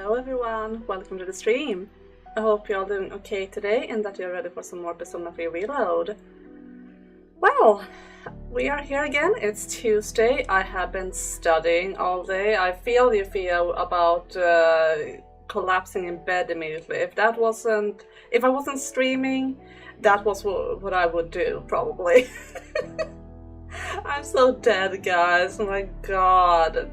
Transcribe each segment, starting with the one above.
Hello everyone, welcome to the stream. I hope you're all doing okay today and that you're ready for some more Persona 3 Reload. Well, we are here again. It's Tuesday. I have been studying all day. I feel you feel about collapsing in bed immediately. If I wasn't streaming, that was what I would do, probably. I'm so dead, guys. Oh my god,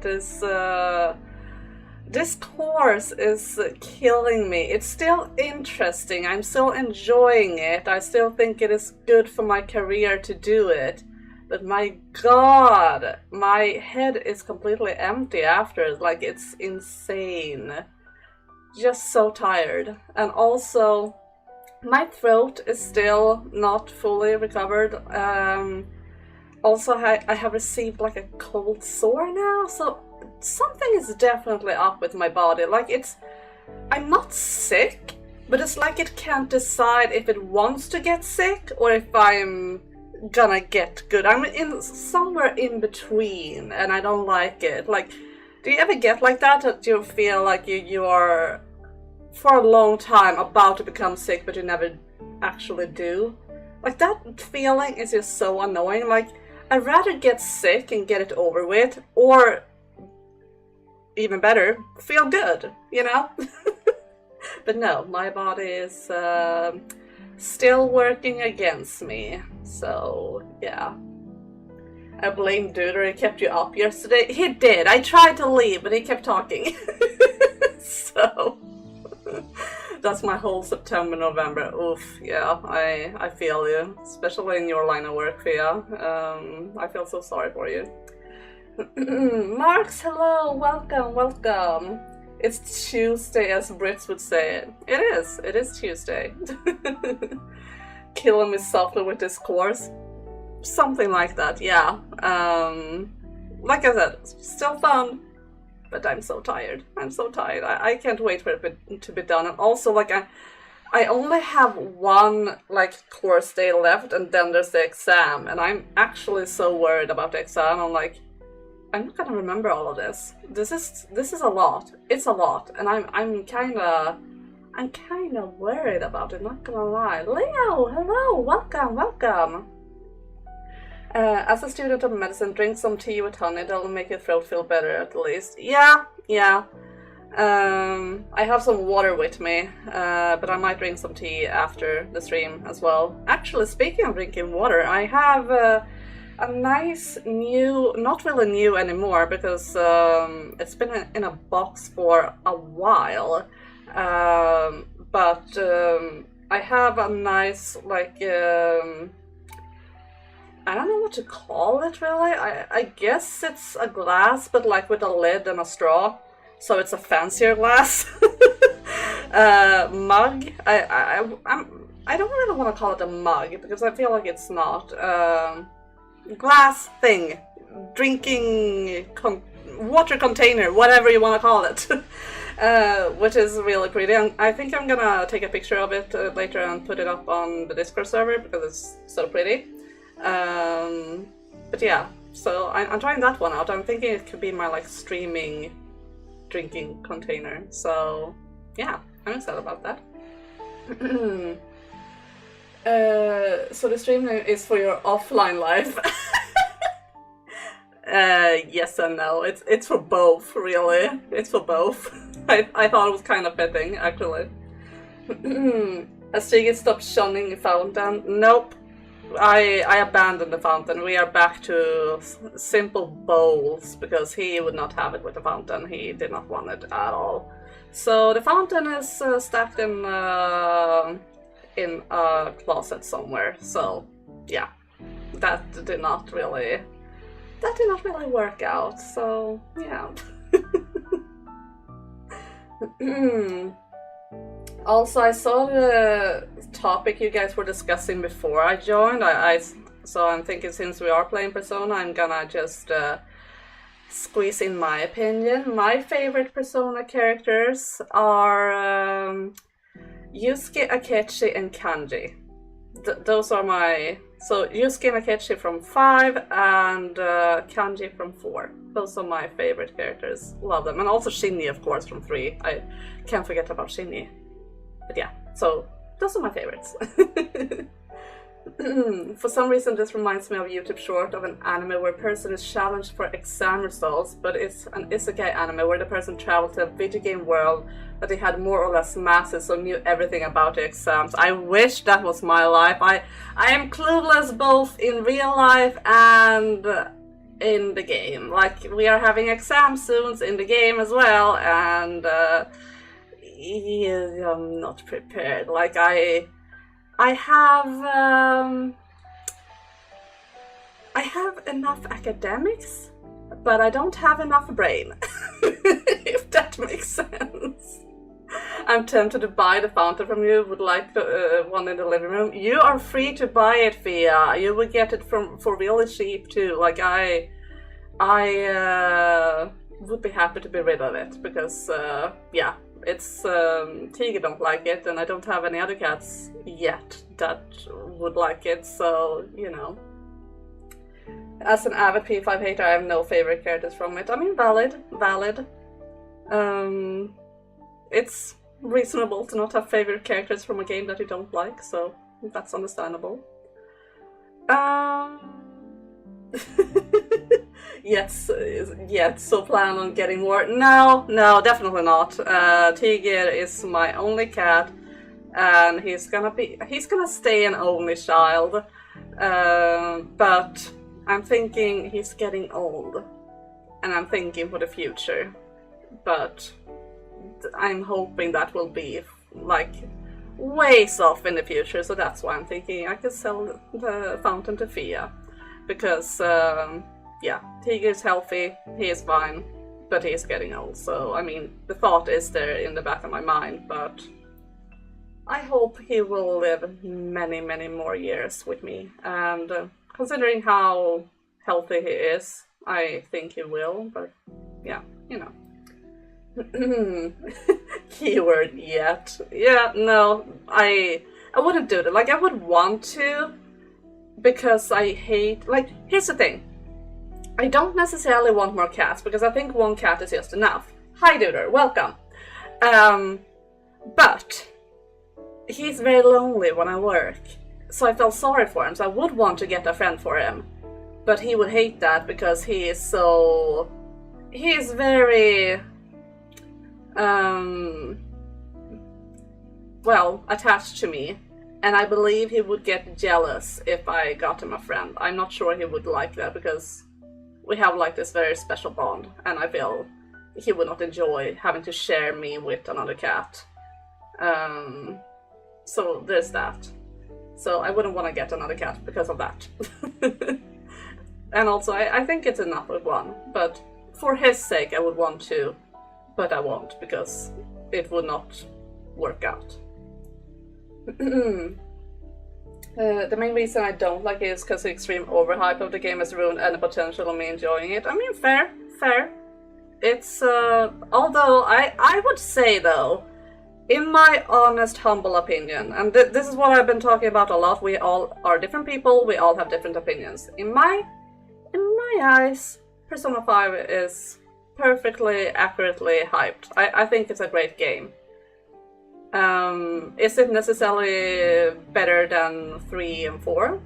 this course is killing me. It's still interesting. I'm still enjoying it. I still think it is good for my career to do it. But my god, my head is completely empty after. Like, it's insane. Just so tired. And also, my throat is still not fully recovered. Also, I have received like a cold sore now, so something is definitely up with my body. Like, I'm not sick, but it's like it can't decide if it wants to get sick or if I'm gonna get good. I'm somewhere in between, and I don't like it. Like, do you ever get like that? Do you feel like you are for a long time about to become sick, but you never actually do? Like, that feeling is just so annoying. Like, I'd rather get sick and get it over with, or even better, feel good, you know? But no, my body is still working against me, so yeah. I blame Duder, he kept you up yesterday. He did. I tried to leave, but he kept talking. So that's my whole September, November. Oof, yeah, I feel you, especially in your line of work, Fia. I feel so sorry for you. Marks, hello, welcome. It's Tuesday, as Brits would say it. It is Tuesday. Killing me softly with this course. Something like that, yeah. Like I said, still fun, but I'm so tired. I can't wait for it to be done. And also, like, I only have one, like, course day left, and then there's the exam. And I'm actually so worried about the exam. I'm like, I'm not gonna remember all of this. This is a lot. It's a lot, and I'm kinda worried about it. Not gonna lie. Leo, hello, welcome. As a student of medicine, drink some tea with honey. That'll make your throat feel better, at least. Yeah. I have some water with me, but I might drink some tea after the stream as well. Actually, speaking of drinking water, I have a nice new, not really new anymore, because it's been in a box for a while, but I have a nice, like, I don't know what to call it really. I guess it's a glass, but like with a lid and a straw, so it's a fancier glass. Mug. I don't really want to call it a mug, because I feel like it's not. Glass thing, drinking water container, whatever you want to call it, which is really pretty. And I think I'm gonna take a picture of it later and put it up on the Discord server because it's so pretty. But yeah, so I'm trying that one out. I'm thinking it could be my, like, streaming drinking container. So yeah, I'm excited about that. So the stream name is for your offline life. Yes and no. It's for both, really. It's for both. I thought it was kind of fitting, actually. Has Sigrid stopped shunning fountain? Nope. I abandoned the fountain. We are back to simple bowls, because he would not have it with the fountain. He did not want it at all. So the fountain is stacked in a closet somewhere. So yeah, that did not really work out. So yeah. Also, I saw the topic you guys were discussing before I joined. So I'm thinking, since we are playing Persona, I'm gonna just squeeze in my opinion. My favorite Persona characters are Yusuke, Akechi, and Kanji. those are my... So Yusuke Nakechi from 5 and Kanji from 4. Those are my favorite characters. Love them. And also Shinji, of course, from 3. I can't forget about Shinji. But yeah, so those are my favorites. For some reason this reminds me of a YouTube short of an anime where a person is challenged for exam results, but it's an isekai anime where the person traveled to a video game world that they had more or less mastered, so knew everything about the exams. I wish that was my life. I am clueless both in real life and in the game. Like, we are having exams soon in the game as well, and yeah, I'm not prepared. Like, I have enough academics, but I don't have enough brain, if that makes sense. I'm tempted to buy the fountain from you, would like one in the living room. You are free to buy it, Fia. You will get it for really cheap too. Like, I would be happy to be rid of it, because yeah, it's Tiger don't like it, and I don't have any other cats yet that would like it, so you know. As an avid P5 hater, I have no favorite characters from it. I mean, valid. It's reasonable to not have favorite characters from a game that you don't like, so that's understandable. Yes, so plan on getting more? No, definitely not. Tiger is my only cat, and he's gonna stay an only child. But I'm thinking he's getting old, and I'm thinking for the future. But I'm hoping that will be like ways off in the future, so that's why I'm thinking I could sell the fountain to Fia, because yeah, Tiger's healthy, he is fine, but he is getting old. So I mean, the thought is there in the back of my mind, but I hope he will live many more years with me, and considering how healthy he is, I think he will. But yeah, you know. Keyword yet. Yeah, no, I wouldn't do that. Like, I would want to, because I hate, like, here's the thing. I don't necessarily want more cats, because I think one cat is just enough. Hi, Duder, welcome. But he's very lonely when I work, so I felt sorry for him, so I would want to get a friend for him. But he would hate that, because he is very well, attached to me, and I believe he would get jealous if I got him a friend. I'm not sure he would like that, because we have like this very special bond, and I feel he would not enjoy having to share me with another cat. So there's that. So I wouldn't want to get another cat because of that. And also I think it's enough with one, but for his sake I would want to, but I won't, because it would not work out. The main reason I don't like it is because the extreme overhype of the game has ruined any potential of me enjoying it. I mean, fair. It's, although I would say though, in my honest, humble opinion, and this is what I've been talking about a lot, we all are different people, we all have different opinions. In my eyes, Persona 5 is perfectly, accurately hyped. I think it's a great game. Is it necessarily better than 3 and 4?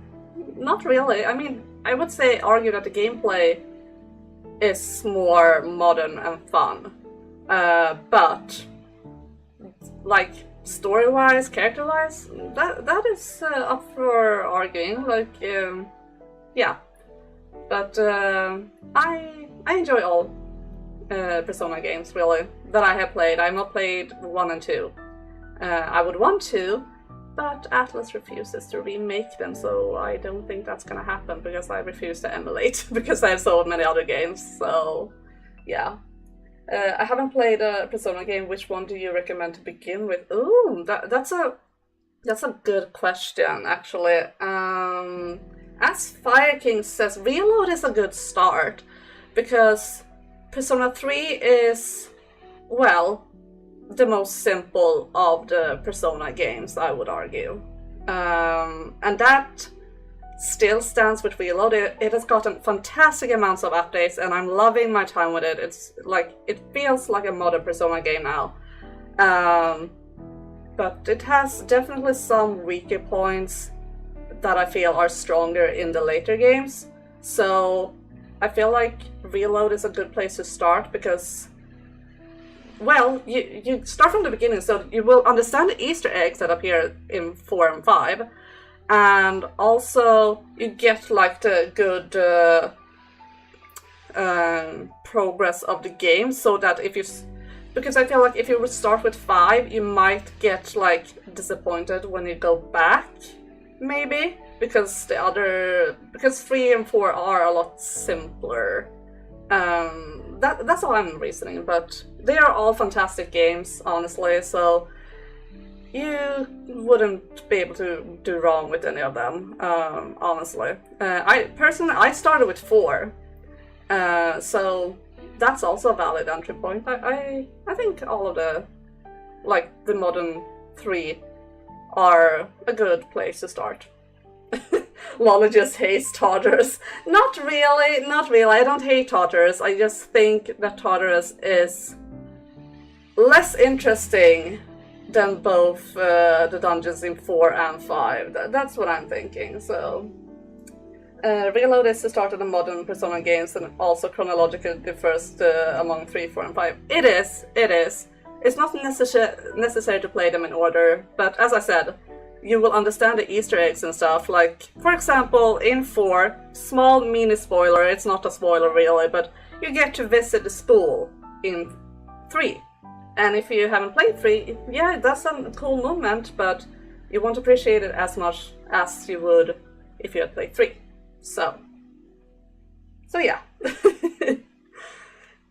Not really. I mean, I would argue that the gameplay is more modern and fun. But, like, story-wise, character-wise, that is up for arguing. Like, yeah. But I enjoy all Persona games, really, that I have played. I have not played 1 and 2. I would want to, but Atlas refuses to remake them, so I don't think that's gonna happen, because I refuse to emulate, because I have so many other games, so yeah. I haven't played a Persona game. Which one do you recommend to begin with? Ooh, that's a good question, actually. As Fire King says, Reload is a good start, because Persona 3 is, well, the most simple of the Persona games, I would argue. And that still stands with Reload. It has gotten fantastic amounts of updates, and I'm loving my time with it. It's like, it feels like a modern Persona game now. But it has definitely some weaker points that I feel are stronger in the later games. So I feel like Reload is a good place to start because, well, you start from the beginning, so you will understand the Easter eggs that appear in 4 and 5. And also you get like the good progress of the game, so that because I feel like if you would start with 5, you might get like disappointed when you go back, maybe, because 3 and 4 are a lot simpler. That's all I'm reasoning, but they are all fantastic games, honestly, so you wouldn't be able to do wrong with any of them, honestly. I started with 4, so that's also a valid entry point. I think all of the modern 3 are a good place to start. Lolly just hates Tartarus. Not really. I don't hate Tartarus. I just think that Tartarus is less interesting than both the dungeons in 4 and 5. That's what I'm thinking. So Reload is the start of the modern Persona games, and also chronologically the first among 3, 4, and 5. It is. It's not necessary to play them in order, but as I said, you will understand the Easter eggs and stuff. Like, for example, in 4, small mini spoiler, it's not a spoiler really, but you get to visit the school in 3. And if you haven't played 3, yeah, that's a cool moment, but you won't appreciate it as much as you would if you had played 3. So yeah.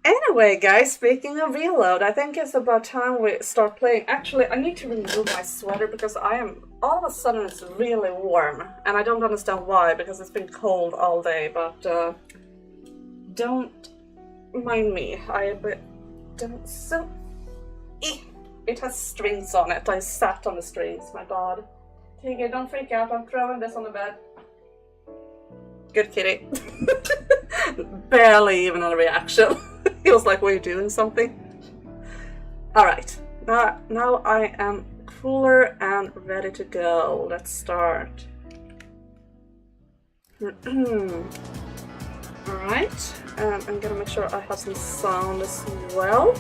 Anyway, guys, speaking of Reload, I think it's about time we start playing. Actually, I need to remove my sweater because all of a sudden it's really warm. And I don't understand why, because it's been cold all day, but don't mind me. It has strings on it. I sat on the strings, my god. Tigger, don't freak out. I'm throwing this on the bed. Good kitty. Barely even a reaction. He was like, were you doing something? Alright, now I am cooler and ready to go. Let's start. Alright, I'm gonna make sure I have some sound as well.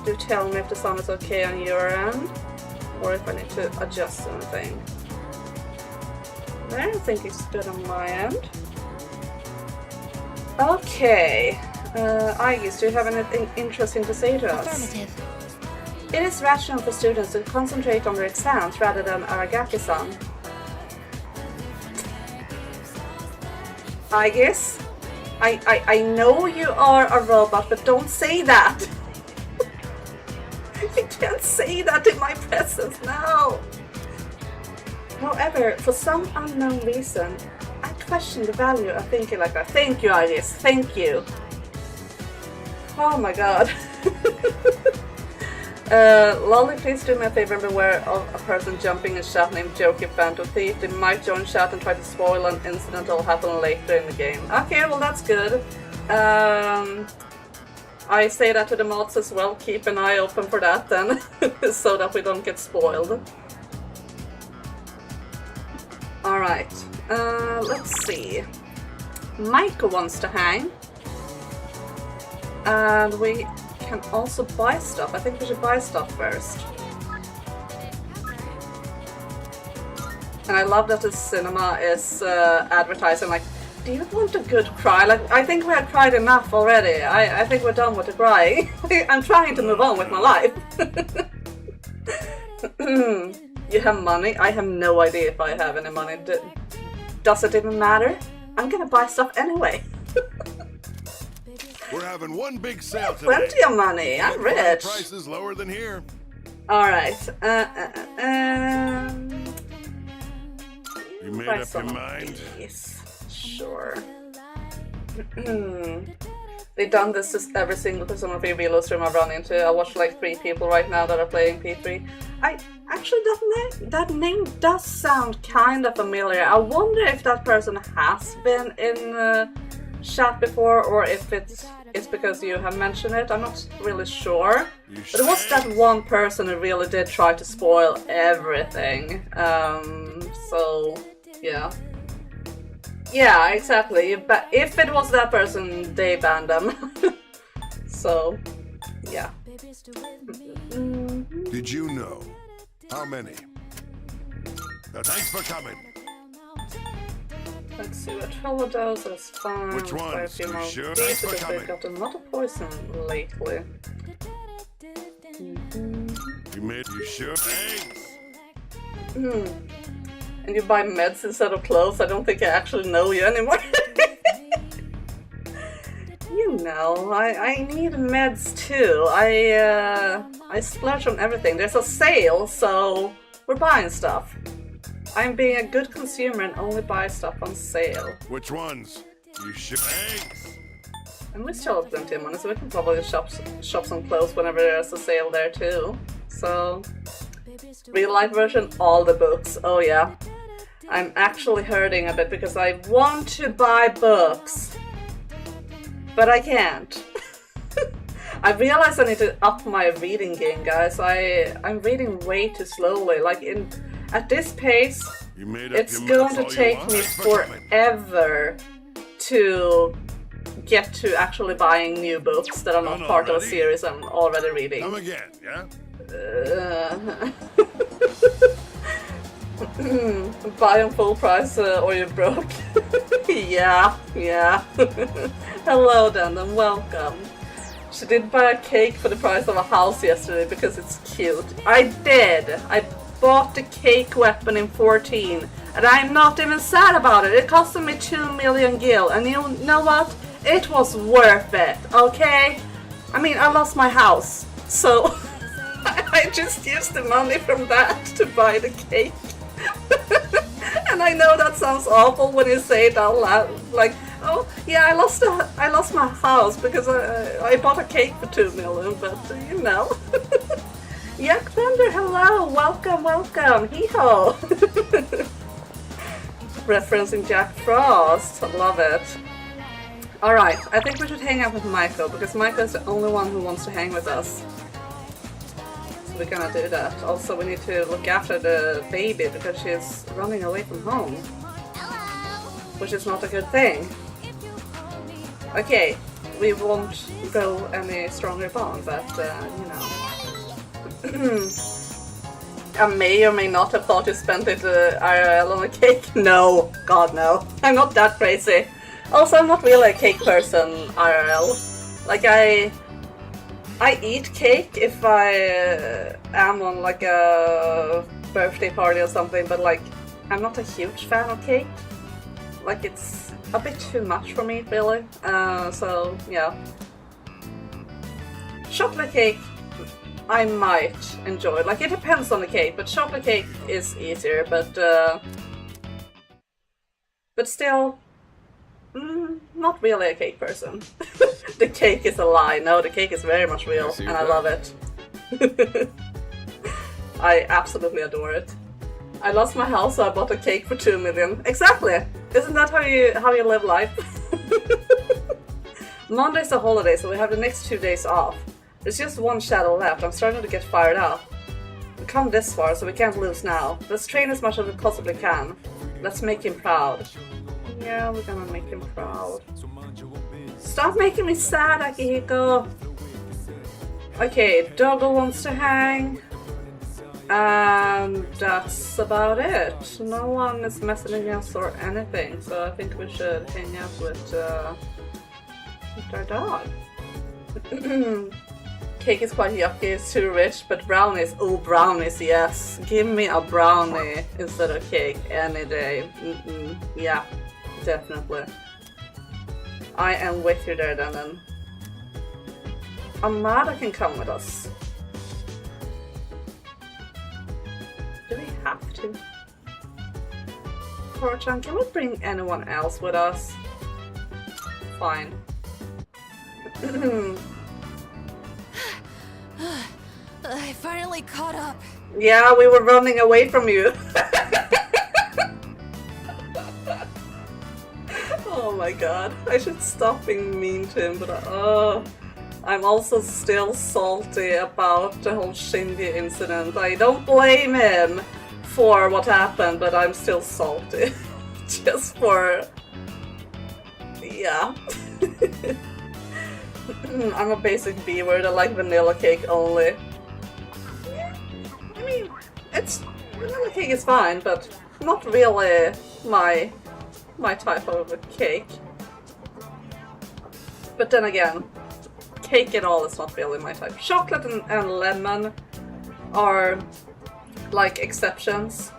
Do tell me if the sound is okay on your end, or if I need to adjust anything. I think it's good on my end. Okay, Aegis, do you have anything interesting to say to us? Affirmative. It is rational for students to concentrate on their exams rather than Aragaki-san. Aegis, I know you are a robot, but don't say that! You can't say that in my presence now! However, for some unknown reason, I question the value of thinking like that. Thank you, Iris. Thank you. Oh my god. Lolly, please do me a favor and beware of a person jumping in chat named Jokey Phantom Thief. They might join chat and try to spoil an incident that will happen later in the game. Okay, well that's good. I say that to the mods as well. Keep an eye open for that then, so that we don't get spoiled. Alright, let's see. Maiko wants to hang. And we can also buy stuff. I think we should buy stuff first. And I love that the cinema is advertising like, do you want a good cry? Like, I think we had cried enough already. I think we're done with the crying. I'm trying to move on with my life. You have money? I have no idea if I have any money. Does it even matter? I'm gonna buy stuff anyway. We're having one big sale today. Plenty of money. I'm rich. Prices lower than here. All right. You made up your mind? Yes. Sure. They've done this to every single Persona 3 Velo stream I've run into. I watch like 3 people right now that are playing P3. I Actually, that name does sound kind of familiar. I wonder if that person has been in chat before, or if it's because you have mentioned it. I'm not really sure. But it was that one person who really did try to spoil everything. So yeah. Yeah, exactly. But if it was that person, they banned them. So, yeah. Did you know? How many? Thanks for coming. Let's see what overdose is fine. Which Let's buy a ones? few You more sure? bees Thanks for because we've coming. got a lot of poison lately. You sure? Thanks. And you buy meds instead of clothes. I don't think I actually know you anymore. You know, I need meds too. I splurge on everything. There's a sale, so we're buying stuff. I'm being a good consumer and only buy stuff on sale. Which ones? You sure? Thanks. And we still have plenty of money, so we can probably shop some clothes whenever there's a sale there too. So, real life version, all the books. Oh yeah. I'm actually hurting a bit because I want to buy books, but I can't. I realize I need to up my reading game, guys. I'm reading way too slowly. Like at this pace, it's going to take me forever to get to actually buying new books that are not part of a series I'm already reading. Come again, yeah? Buy on full price or you're broke. Yeah. Hello then, and welcome. She did buy a cake for the price of a house yesterday because it's cute. I did. I bought the cake weapon in 14 and I'm not even sad about it. It costed me 2 million gil and you know what? It was worth it, okay? I mean, I lost my house, so I just used the money from that to buy the cake. And I know that sounds awful when you say it out loud, like, oh yeah, I lost my house because I bought a cake for 2 million, but you know. Yuck Thunder, hello, welcome, hee-ho. Referencing Jack Frost, I love it. Alright, I think we should hang out with Michael because Michael is the only one who wants to hang with us. We're gonna do that. Also, we need to look after the baby because she's running away from home. Which is not a good thing. Okay, we won't go any stronger bond, but you know. I may or may not have thought you spent it IRL on a cake. No, God no. I'm not that crazy. Also, I'm not really a cake person IRL. Like I eat cake if I am on like a birthday party or something, but like I'm not a huge fan of cake. Like it's a bit too much for me, really. So yeah. Chocolate cake, I might enjoy. Like it depends on the cake, but chocolate cake is easier. But still. Not really a cake person. The cake is a lie. No, the cake is very much real, and I love it. I absolutely adore it. I lost my house, so I bought a cake for 2 million. Exactly. Isn't that how you live life? Monday's a holiday, so we have the next 2 days off. There's just one shadow left. I'm starting to get fired up. We've come this far, so we can't lose now. Let's train as much as we possibly can. Let's make him proud. Yeah, we're gonna make him proud. Stop making me sad, Akihiko! Okay, Doggo wants to hang. And that's about it. No one is messaging us or anything, so I think we should hang out with our dog. Cake is quite yucky, it's too rich, but brownies, oh brownies, yes. Give me a brownie instead of cake any day. Yeah. Definitely. I am with you there, then. Amada can come with us. Do we have to? Korchan, can we bring anyone else with us? Fine. I finally caught up. Yeah, we were running away from you. Oh my god, I should stop being mean to him, but I'm also still salty about the whole Shinji incident. I don't blame him for what happened, but I'm still salty. Just for... yeah. I'm a basic B-word, I like vanilla cake only. Yeah, I mean, vanilla cake is fine, but not really my type of a cake. But then again, cake at all is not really my type. Chocolate and lemon are like exceptions,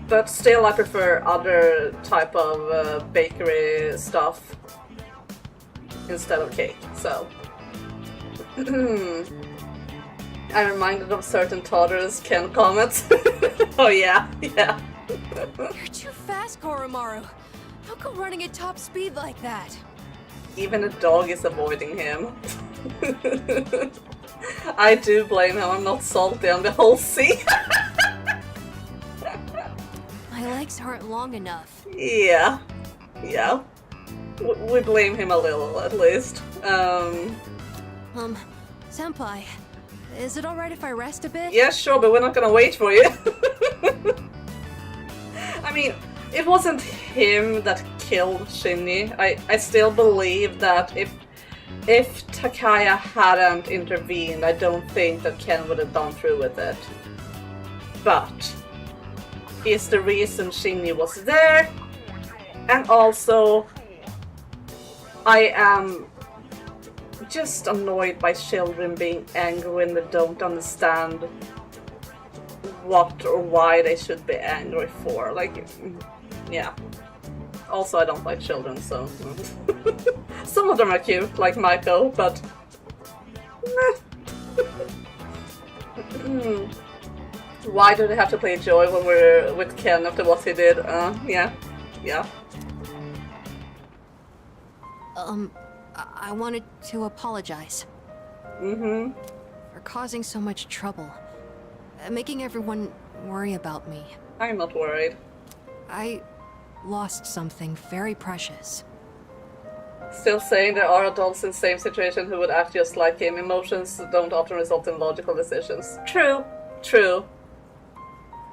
but still I prefer other type of bakery stuff instead of cake, so. I'm reminded of certain toddlers Ken comments. Oh yeah. You're too fast, Koromaru. How come running at top speed like that? Even a dog is avoiding him. I do blame him, I'm not salty on the whole scene. My legs aren't long enough. Yeah. We blame him a little, at least. Senpai, is it alright if I rest a bit? Yeah, sure, but we're not gonna wait for you. I mean, it wasn't him that killed Shinji. I still believe that if Takaya hadn't intervened, I don't think that Ken would have gone through with it. But is the reason Shinji was there, and also I am just annoyed by children being angry when they don't understand what or why they should be angry for. Like, yeah. Also, I don't like children, so... Some of them are cute, like Maiko, but... Why do they have to play Joy when we're with Ken after what he did? Yeah. I wanted to apologize. For causing so much trouble. Making everyone worry about me. I'm not worried. I lost something very precious. Still saying there are adults in the same situation who would act just like him. Emotions don't often result in logical decisions. True.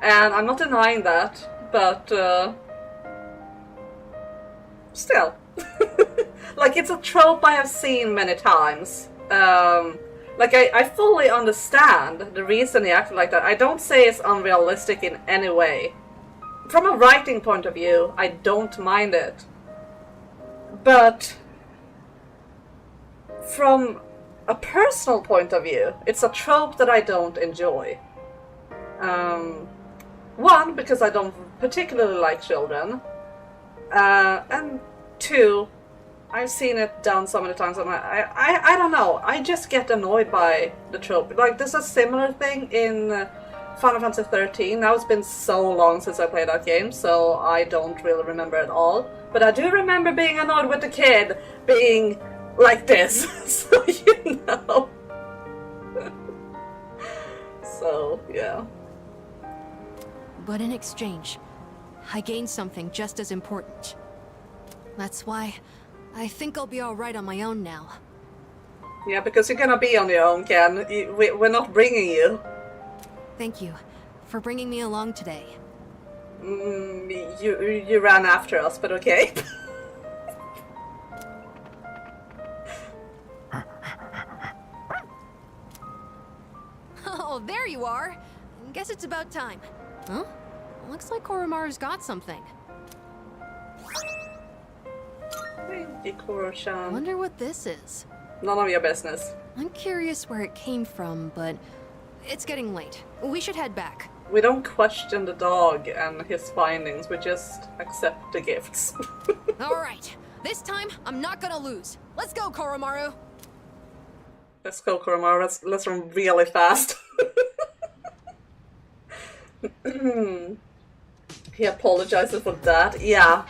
And I'm not denying that, but still. Like, it's a trope I have seen many times. Like, I fully understand the reason he acted like that. I don't say it's unrealistic in any way. From a writing point of view, I don't mind it. But from a personal point of view, it's a trope that I don't enjoy. One, because I don't particularly like children. And two, I've seen it done so many times, and I don't know, I just get annoyed by the trope. Like, there's a similar thing in Final Fantasy 13. Now it's been so long since I played that game, so I don't really remember at all. But I do remember being annoyed with the kid being like this, so you know. So, yeah. But in exchange, I gained something just as important. That's why I think I'll be alright on my own now. Yeah, because you're gonna be on your own, Ken. We're not bringing you. Thank you for bringing me along today. You ran after us, but okay. Oh, there you are! Guess it's about time. Huh? Looks like Koromaru's got something. Thank you, Koro-chan. Wonder what this is. None of your business. I'm curious where it came from, but it's getting late. We should head back. We don't question the dog and his findings, we just accept the gifts. Alright, this time I'm not gonna lose. Let's go, Koromaru! Let's go, Koromaru. Let's run really fast. He apologizes for that. Yeah.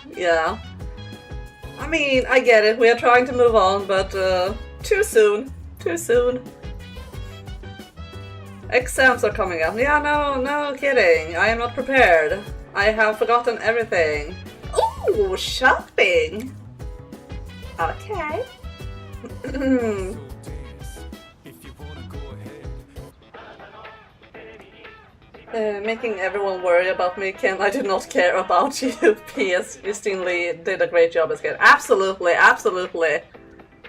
I mean, I get it. We are trying to move on, but too soon. Exams are coming up. Yeah, no kidding. I am not prepared. I have forgotten everything. Ooh, shopping! Okay. Making everyone worry about me, Ken. I do not care about you. P.S. Justine Lee did a great job as Ken. Absolutely, absolutely.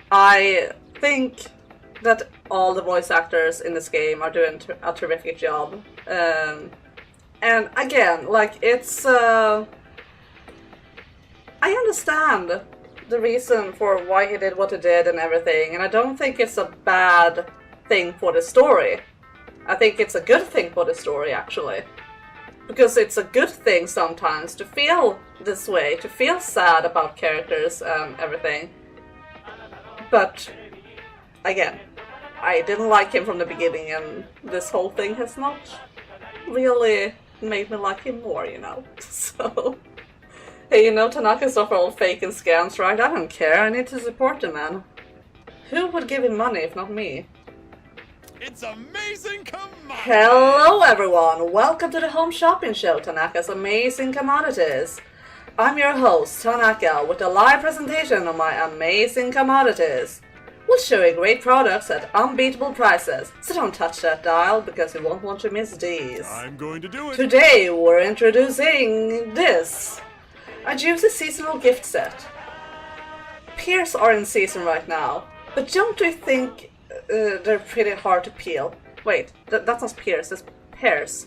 I think that all the voice actors in this game are doing a terrific job. And again, like, it's... I understand the reason for why he did what he did and everything, and I don't think it's a bad thing for the story. I think it's a good thing for the story, actually. Because it's a good thing sometimes to feel this way, to feel sad about characters and everything. But, again, I didn't like him from the beginning, and this whole thing has not really made me like him more, you know. So, hey, you know, Tanaka's off all fake and scams, right? I don't care, I need to support the man. Who would give him money if not me? It's amazing commodities! Hello everyone, welcome to the Home Shopping Show, Tanaka's Amazing Commodities. I'm your host, Tanaka, with a live presentation of my amazing commodities. We'll show you great products at unbeatable prices, so don't touch that dial because you won't want to miss these. I'm going to do it! Today we're introducing this, a juicy seasonal gift set. Pears are in season right now, but don't you think they're pretty hard to peel? Wait, that's not pears, that's pears.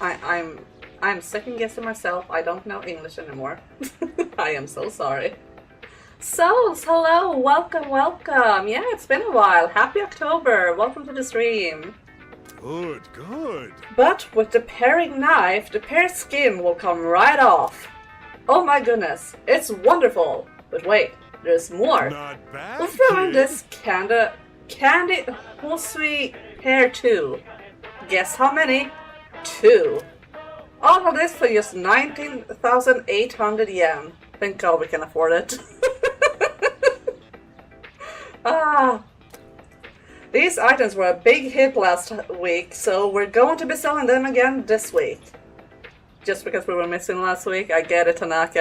I'm second guessing myself. I don't know English anymore. I am so sorry. So, hello, welcome. Yeah, it's been a while. Happy October. Welcome to the stream. Good. But with the paring knife, the pear skin will come right off. Oh my goodness, it's wonderful. But wait, there's more. Not bad, We're throwing kid. this candied Hosui pear too. Guess how many? 2. All of this for just 19,800 yen. Thank God we can afford it. These items were a big hit last week, so we're going to be selling them again this week. Just because we were missing last week, I get it, Tanaka.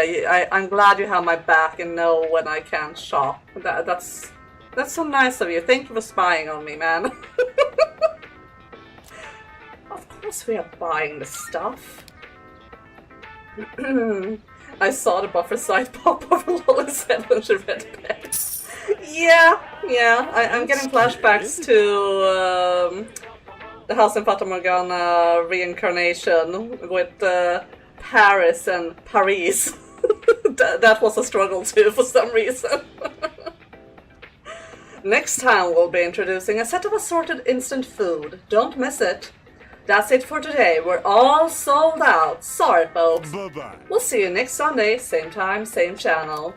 I'm glad you have my back and know when I can't shop. That's so nice of you. Thank you for spying on me, man. Of course we are buying the stuff. I saw the buffer site pop over Lola's head when she read it. Yeah. I'm getting flashbacks to the House in Fata Morgana reincarnation with Paris and Paris. That was a struggle too for some reason. Next time we'll be introducing a set of assorted instant food. Don't miss it. That's it for today. We're all sold out. Sorry, folks. Bye-bye. We'll see you next Sunday, same time, same channel.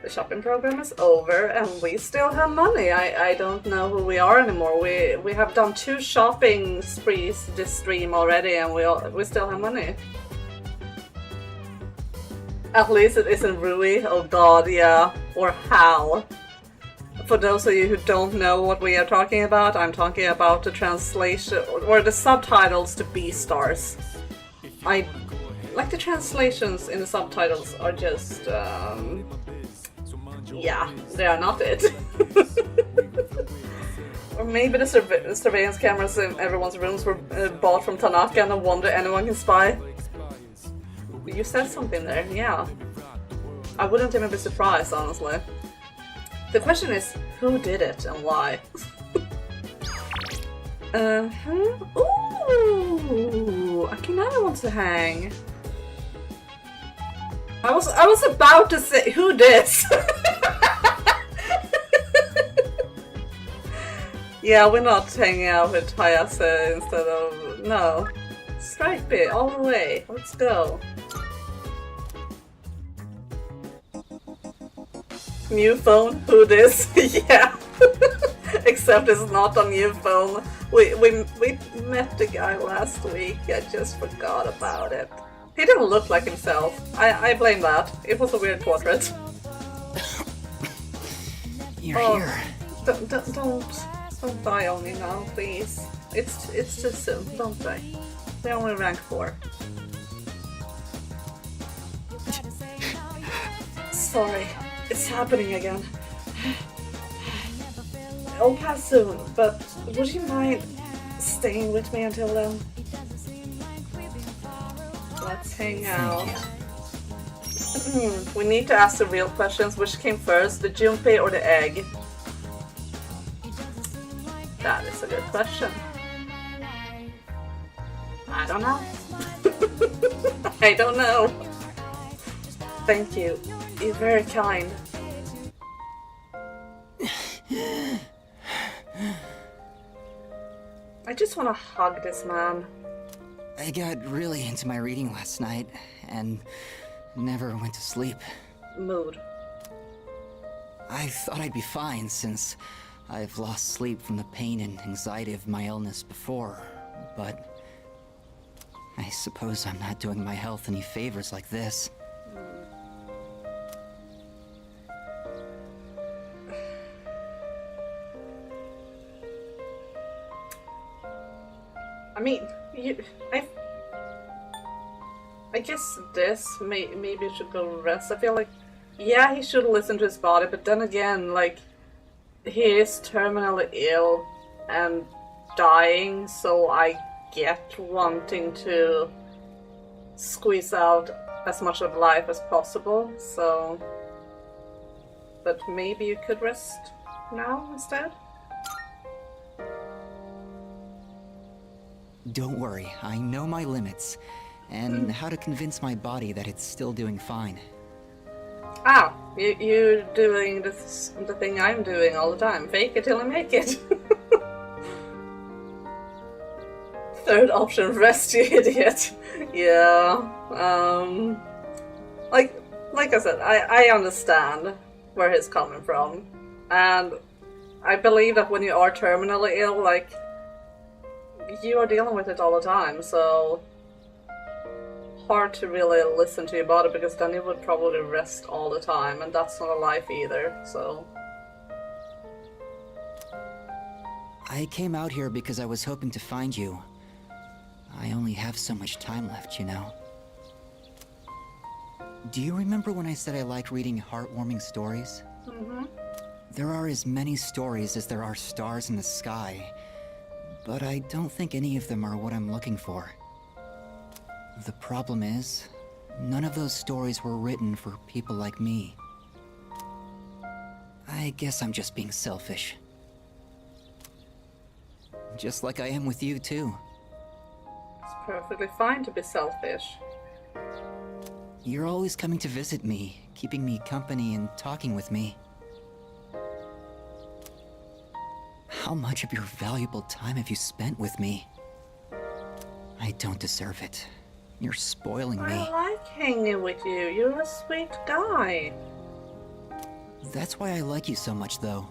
The shopping program is over and we still have money. I don't know who we are anymore. We have done 2 shopping sprees this stream already and we still have money. At least it isn't Rui. Oh god, yeah. Or Hal. For those of you who don't know what we are talking about, I'm talking about the translation or the subtitles to B-stars. Like the translations in the subtitles are just yeah, they are not it. Or maybe the surveillance cameras in everyone's rooms were bought from Tanaka and no wonder anyone can spy. You said something there, yeah. I wouldn't even be surprised, honestly. The question is, who did it and why? Ooh, Akinada wants to hang. I was about to say, who this? Yeah, we're not hanging out with Hayase instead of... No. Stripey, all the way. Let's go. New phone? Who this? Yeah. Except it's not a new phone. We met the guy last week. I just forgot about it. He didn't look like himself. I blame that. It was a weird portrait. You're here. Don't die on me now, please. It's too soon, don't die. They're only rank 4. Sorry, it's happening again. It'll pass soon, but would you mind staying with me until then? Let's hang out. We need to ask the real questions. Which came first, the Junpei or the egg? That is a good question. I don't know. I don't know. Thank you. You're very kind. I just want to hug this man. I got really into my reading last night and never went to sleep. Mood. I thought I'd be fine since I've lost sleep from the pain and anxiety of my illness before, but I suppose I'm not doing my health any favors like this. I mean, I guess maybe you should go rest. I feel like, yeah, he should listen to his body, but then again, like, he is terminally ill and dying, so I get wanting to squeeze out as much of life as possible, so... But maybe you could rest now instead? Don't worry, I know my limits, and how to convince my body that it's still doing fine. Ah, you're doing the thing I'm doing all the time. Fake it till I make it. Third option, rest, you idiot. Yeah, like I said, I understand where he's coming from, and I believe that when you are terminally ill, like, you are dealing with it all the time, so hard to really listen to your body, because then you would probably rest all the time, and that's not a life either, so... I came out here because I was hoping to find you. I only have so much time left, you know. Do you remember when I said I liked reading heartwarming stories? Mm-hmm. There are as many stories as there are stars in the sky, but I don't think any of them are what I'm looking for. The problem is, none of those stories were written for people like me. I guess I'm just being selfish. Just like I am with you, too. It's perfectly fine to be selfish. You're always coming to visit me, keeping me company and talking with me. How much of your valuable time have you spent with me? I don't deserve it. You're spoiling me. I like hanging with you. You're a sweet guy. That's why I like you so much, though.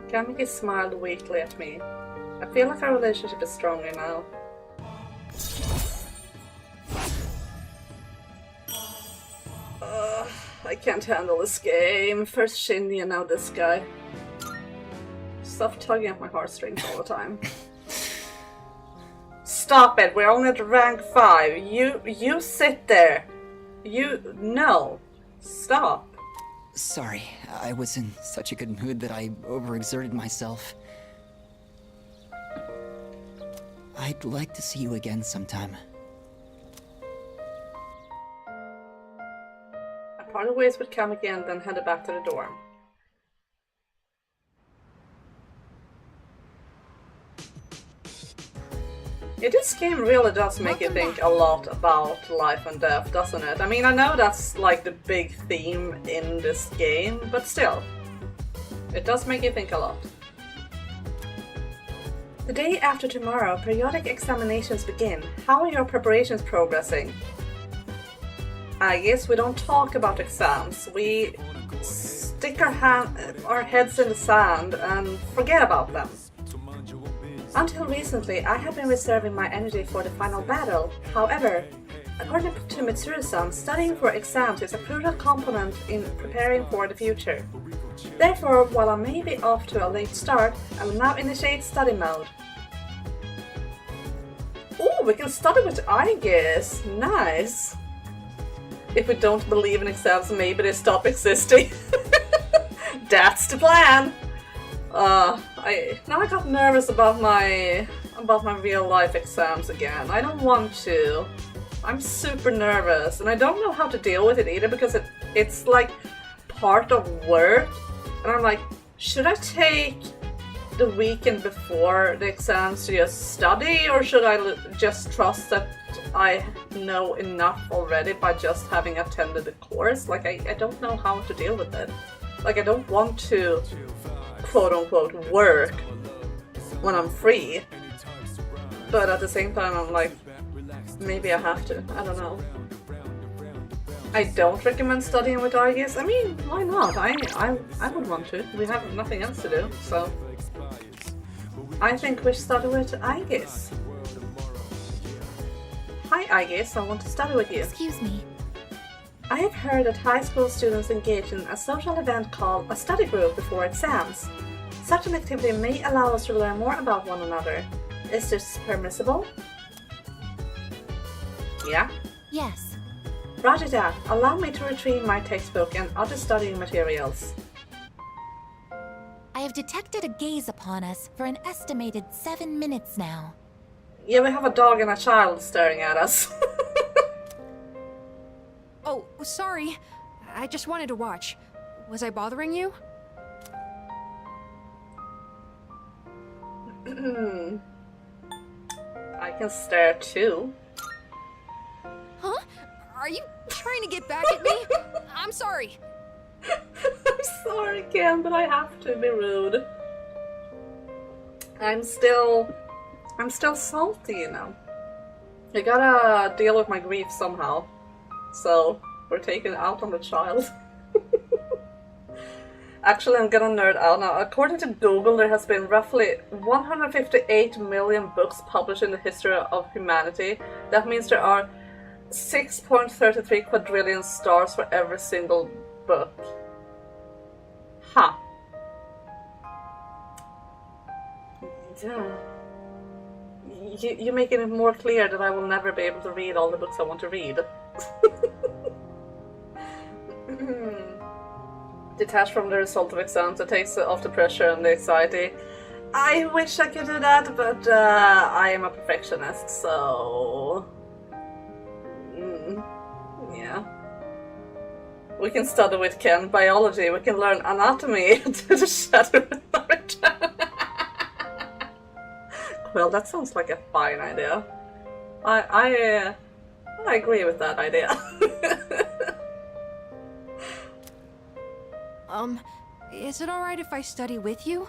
Kamiki smiled weakly at me. I feel like our relationship is stronger now. I can't handle this game. First Shindy and now this guy. Stop tugging at my heartstrings all the time. Stop it! We're only at rank 5. You sit there. No. Stop. Sorry, I was in such a good mood that I overexerted myself. I'd like to see you again sometime. I parted ways with Kamiki and then headed back to the dorm. Yeah, this game really does make you think a lot about life and death, doesn't it? I mean, I know that's like the big theme in this game, but still. It does make you think a lot. The day after tomorrow, periodic examinations begin. How are your preparations progressing? I guess we don't talk about exams. We stick our heads in the sand and forget about them. Until recently, I have been reserving my energy for the final battle. However, according to Mitsuru-san, studying for exams is a crucial component in preparing for the future. Therefore, while I may be off to a late start, I will now initiate study mode. Oh, we can study with Aegis. Nice. If we don't believe in exams, maybe they stop existing. That's the plan. I got nervous about my real life exams again. I don't want to. I'm super nervous, and I don't know how to deal with it either because it's like part of work, and I'm like, should I take the weekend before the exams to just study, or should I just trust that I know enough already by just having attended the course? Like, I don't know how to deal with it. Like, I don't want to quote-unquote work when I'm free, but at the same time I'm like, maybe I have to. I don't know. I don't recommend studying with Aegis. I mean, why not? I would want to. We have nothing else to do, so I think we should study with Aegis. Hi Aegis, I want to study with you. Excuse me. I have heard that high school students engage in a social event called a study group before exams. Such an activity may allow us to learn more about one another. Is this permissible? Yeah? Yes. Roger that. Allow me to retrieve my textbook and other studying materials. I have detected a gaze upon us for an estimated 7 minutes now. Yeah, we have a dog and a child staring at us. Oh, sorry. I just wanted to watch. Was I bothering you? I can stare too. Huh? Are you trying to get back at me? I'm sorry. I'm sorry, Ken, but I have to be rude. I'm still salty, you know. I gotta deal with my grief somehow. So, we're taking it out on the child. Actually, I'm gonna nerd out now. According to Google, there has been roughly 158 million books published in the history of humanity. That means there are 6.33 quadrillion stars for every single book. Huh. Yeah. You're making it more clear that I will never be able to read all the books I want to read. Detached from the result of exams, it takes off the pressure and the anxiety. I wish I could do that, but I am a perfectionist, so... yeah. We can study with Ken biology, we can learn anatomy to the shadow of Well, that sounds like a fine idea. I agree with that idea. Is it alright if I study with you?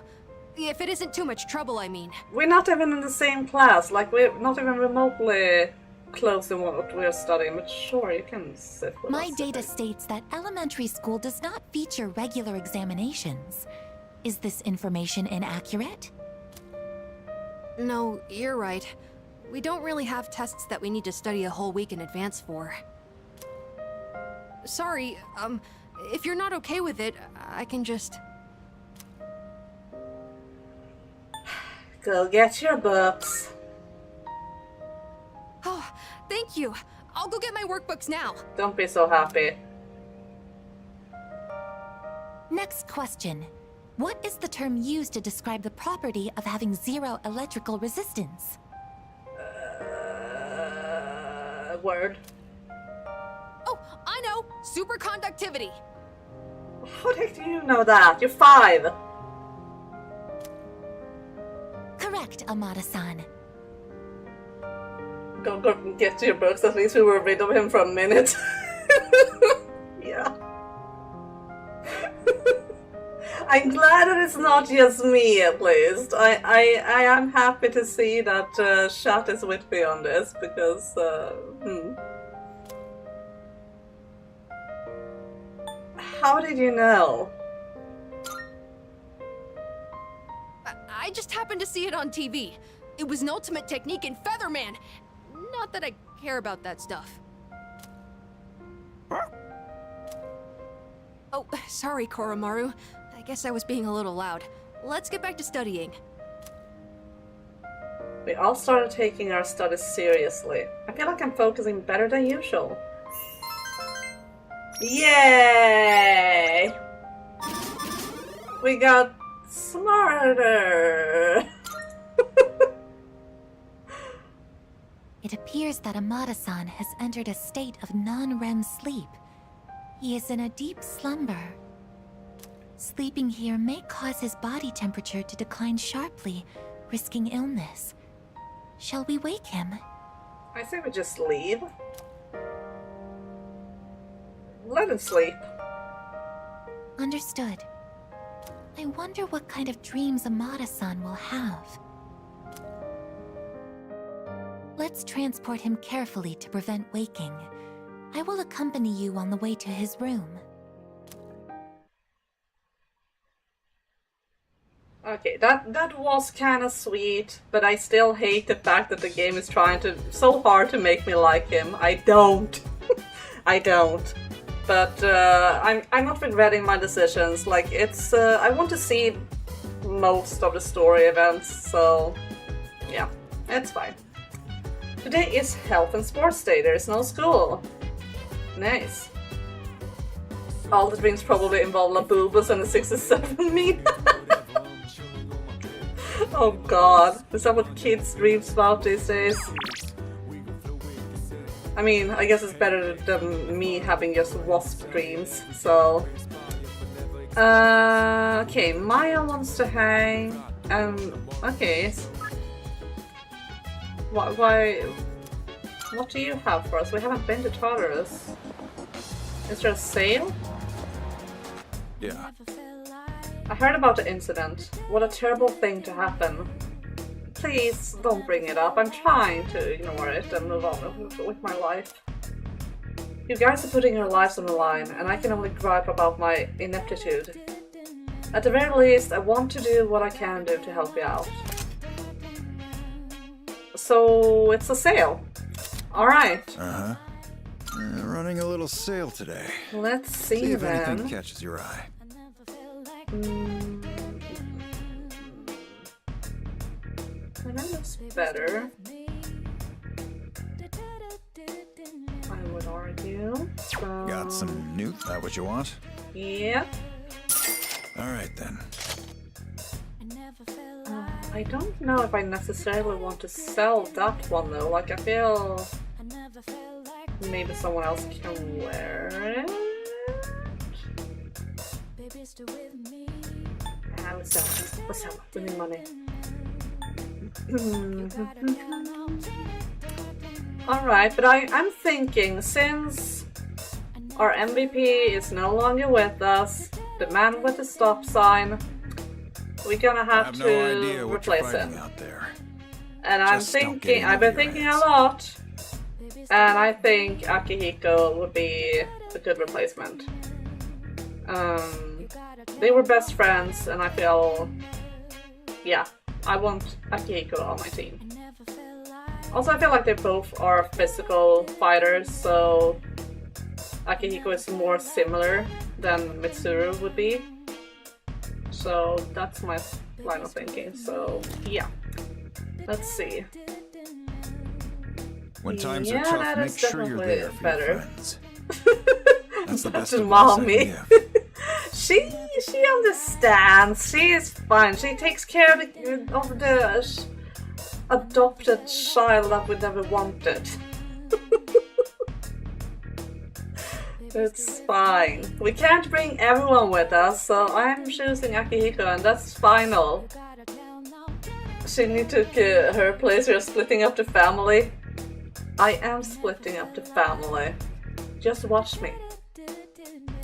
If it isn't too much trouble, I mean. We're not even in the same class, like we're not even remotely close in what we're studying, but sure, you can sit with us. My data states that elementary school does not feature regular examinations. Is this information inaccurate? No, you're right. We don't really have tests that we need to study a whole week in advance for. Sorry, if you're not okay with it, I can just... Go get your books. Oh, thank you. I'll go get my workbooks now. Don't be so happy. Next question. What is the term used to describe the property of having zero electrical resistance? Word. Oh, I know! Superconductivity! How the heck do you know that? You're 5! Correct, Amada-san. Go get your books, at least we were rid of him for a minute. Yeah. I'm glad that it's not just me, at least. I am happy to see that Shat is with me on this, because, How did you know? I just happened to see it on TV. It was an ultimate technique in Featherman. Not that I care about that stuff. Oh, sorry, Koromaru. I Guess I was being a little loud. Let's get back to studying. We all started taking our studies seriously. I feel like I'm focusing better than usual. Yay! We got smarter! It appears that Amada-san has entered a state of non-REM sleep. He is in a deep slumber. Sleeping here may cause his body temperature to decline sharply, risking illness. Shall we wake him? I say we just leave. Let him sleep. Understood. I wonder what kind of dreams Amada-san will have. Let's transport him carefully to prevent waking. I will accompany you on the way to his room. Okay, that was kind of sweet, but I still hate the fact that the game is trying so hard to make me like him. I don't. I don't. But I'm not regretting my decisions. Like, it's I want to see most of the story events, so yeah, it's fine. Today is health and sports day. There is no school. Nice. All the dreams probably involve Labubus and the 67 meme. Oh god, is that what kids dreams about these days? I mean, I guess it's better than me having just wasp dreams, so... okay, Maya wants to hang, okay. Why... What do you have for us? We haven't been to Tartarus. Is there a sale? Yeah. I heard about the incident. What a terrible thing to happen. Please don't bring it up. I'm trying to ignore it and move on with my life. You guys are putting your lives on the line, and I can only gripe about my ineptitude. At the very least, I want to do what I can do to help you out. So, it's a sale. Alright. Uh-huh. Running a little sale today. Let's see if then. anything catches your eye. That looks better. I would argue. So... Got some new? That what you want? Yeah. All right then. I don't know if I necessarily want to sell that one though. Like, I feel maybe someone else can wear it. Let's sell it. We need money. Alright, but I'm thinking, since our MVP is no longer with us, the man with the stop sign, we're gonna have to replace him. And I'm thinking, I've been thinking a lot, and I think Akihiko would be a good replacement. They were best friends, and I feel, yeah, I want Akihiko on my team. Also, I feel like they both are physical fighters, so Akihiko is more similar than Mitsuru would be. So that's my line of thinking, so yeah. Let's see. When times are tough, make sure you're there for your friends. That's the best advice I can give. She understands. She is fine. She takes care of the adopted child that we never wanted. It's fine. We can't bring everyone with us, so I'm choosing Akihiko, and that's final. Shinny took her place. We're splitting up the family. I am splitting up the family. Just watch me.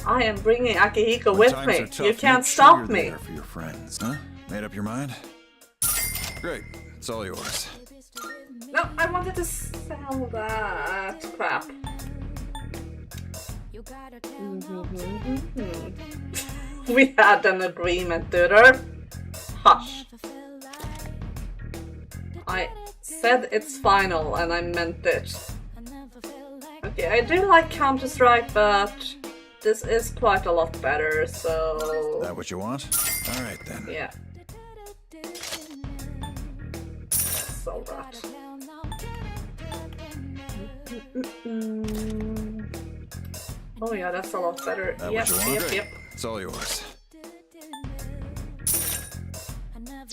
I am bringing Akihiko with me. You can't stop me. For your friends, huh? Made up your mind? Great. It's all yours. No, I wanted to sell that crap. We had an agreement, dude. Hush. I said it's final, and I meant it. Okay, I do like Counter-Strike, but this is quite a lot better, so... That what you want? Alright then. Yeah. So that. Oh yeah, that's a lot better. That Yep, what you want? yep. It's all yours.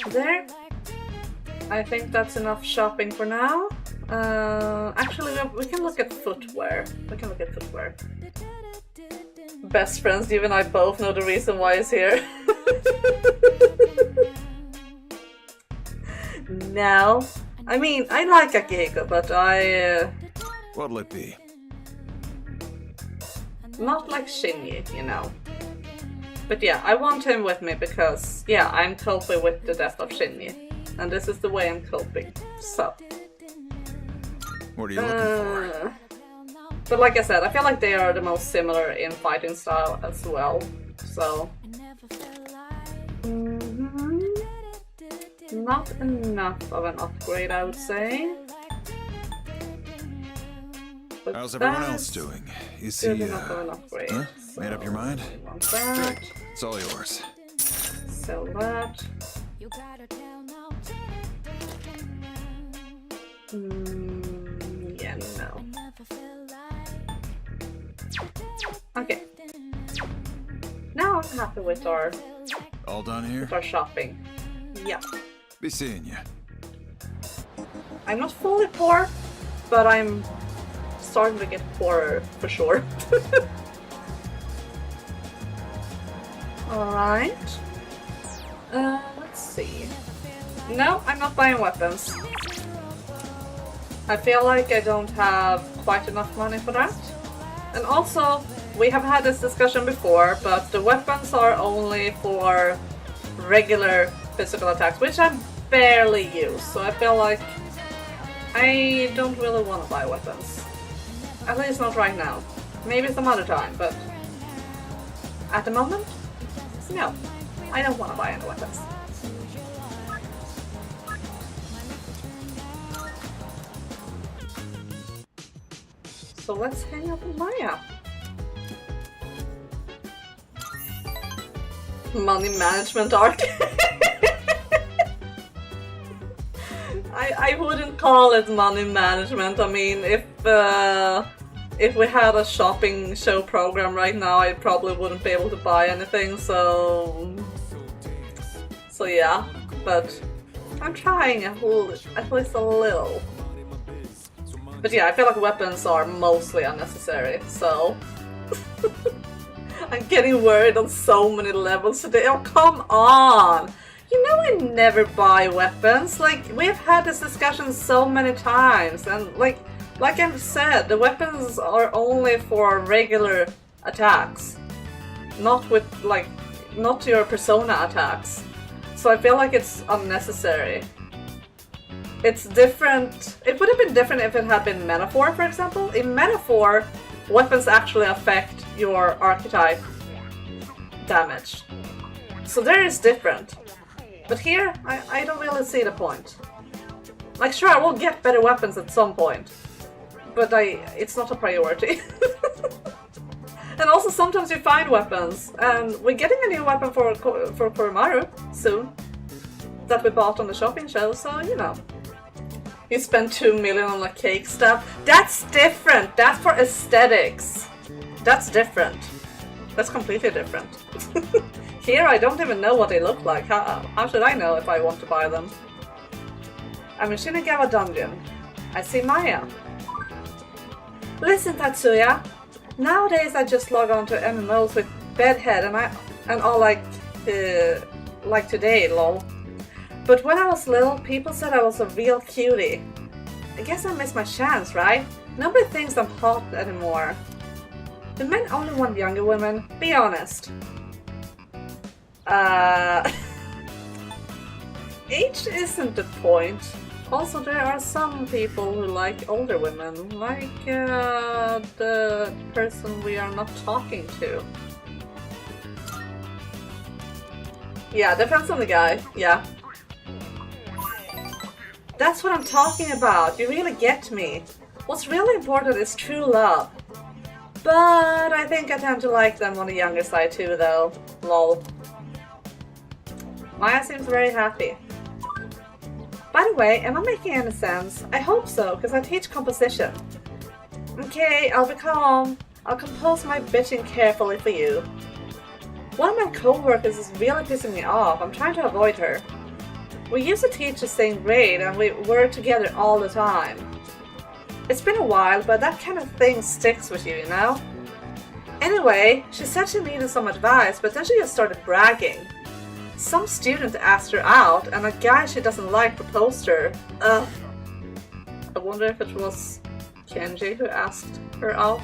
There. I think that's enough shopping for now. Actually, we can look at footwear. Best friends, you and I both know the reason why he's here. No. I mean, I like Akihiko, but What'll it be? not like Shinji, you know. But yeah, I want him with me because, yeah, I'm coping with the death of Shinji. And this is the way I'm coping, so... What are you looking for? But like I said, I feel like they are the most similar in fighting style as well, so... Not enough of an upgrade, I would say. But how's everyone else doing? Is good he, enough of an upgrade. huh? So Made up your mind? I want that. Great. It's all yours. Sell that. Yeah, no. Okay. Now I'm happy with our All done here? shopping. Yeah. Be seeing you. I'm not fully poor, but I'm starting to get poorer for sure. Alright. Let's see. No, I'm not buying weapons. I feel like I don't have quite enough money for that. And also, we have had this discussion before, but the weapons are only for regular physical attacks, which I barely use, so I feel like I don't really want to buy weapons. At least not right now. Maybe some other time, but at the moment, no. I don't want to buy any weapons. So let's hang out with Maya. Money management arc. I wouldn't call it money management. I mean, if we had a shopping show program right now, I probably wouldn't be able to buy anything. So yeah. But I'm trying at least a little. But yeah, I feel like weapons are mostly unnecessary. So I'm getting worried on so many levels today. Oh, come on! You know I never buy weapons. Like, we've had this discussion so many times, and like I've said, the weapons are only for regular attacks, not your persona attacks. So I feel like it's unnecessary. It's different. It would have been different if it had been Metaphor, for example. In Metaphor, weapons actually affect your archetype damage. So there is different. But here, I don't really see the point. Like, sure, I will get better weapons at some point, but it's not a priority. And also, sometimes you find weapons, and we're getting a new weapon for Koromaru soon, that we bought on the shopping show, so, you know. You spend 2 million on a cake stuff. That's different! That's for aesthetics. That's different. That's completely different. Here, I don't even know what they look like. How should I know if I want to buy them? I'm in Shinagawa Dungeon. I see Maya. Listen, Tatsuya. Nowadays, I just log on to MMOs with Bedhead and all like today, lol. But when I was little, people said I was a real cutie. I guess I missed my chance, right? Nobody thinks I'm hot anymore. Do men only want younger women? Be honest. Age isn't the point. Also, there are some people who like older women, like the person we are not talking to. Yeah, depends on the guy, yeah. That's what I'm talking about, you really get me. What's really important is true love. But I think I tend to like them on the younger side too, though. Lol. Maya seems very happy. By the way, am I making any sense? I hope so, because I teach composition. Okay, I'll be calm. I'll compose my bitching carefully for you. One of my co-workers is really pissing me off. I'm trying to avoid her. We used to teach the same grade and we work together all the time. It's been a while, but that kind of thing sticks with you, you know? Anyway, she said she needed some advice, but then she just started bragging. Some student asked her out, and a guy she doesn't like proposed her. Ugh. I wonder if it was Kenji who asked her out.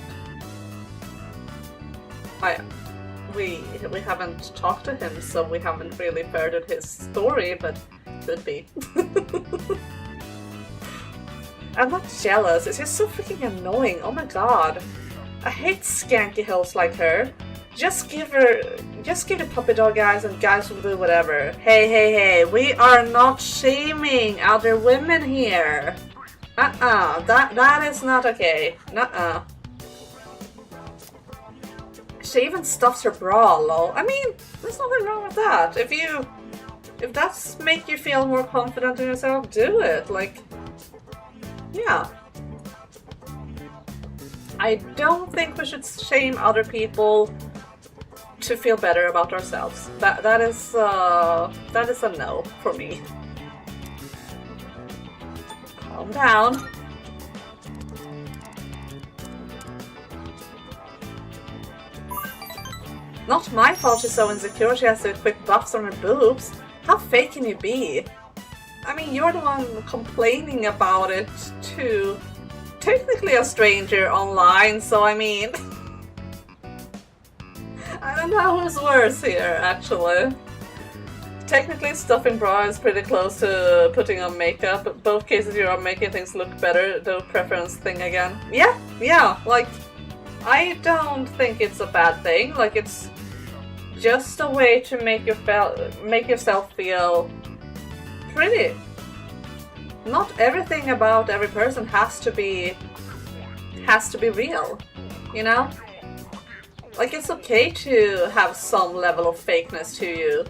We haven't talked to him, so we haven't really furthered his story, but could be. I'm not jealous, it's just so freaking annoying, oh my god. I hate skanky hoes like her. Just give the puppy dog eyes and guys will do whatever. Hey, we are not shaming other women here. That is not okay. She even stuffs her bra, lol. I mean, there's nothing wrong with that. If that's make you feel more confident in yourself, do it. Like, yeah. I don't think we should shame other people to feel better about ourselves. That is a no for me. Calm down. Not my fault she's so insecure she has to equip buffs on her boobs. How fake can you be? I mean, you're the one complaining about it to technically a stranger online, so I mean... I don't know who's worse here, actually. Technically, stuffing bra is pretty close to putting on makeup. Both cases you are making things look better, the preference thing again. Yeah, like, I don't think it's a bad thing. Like, it's just a way to make yourself feel pretty. Not everything about every person has to be real, you know? Like, it's okay to have some level of fakeness to you.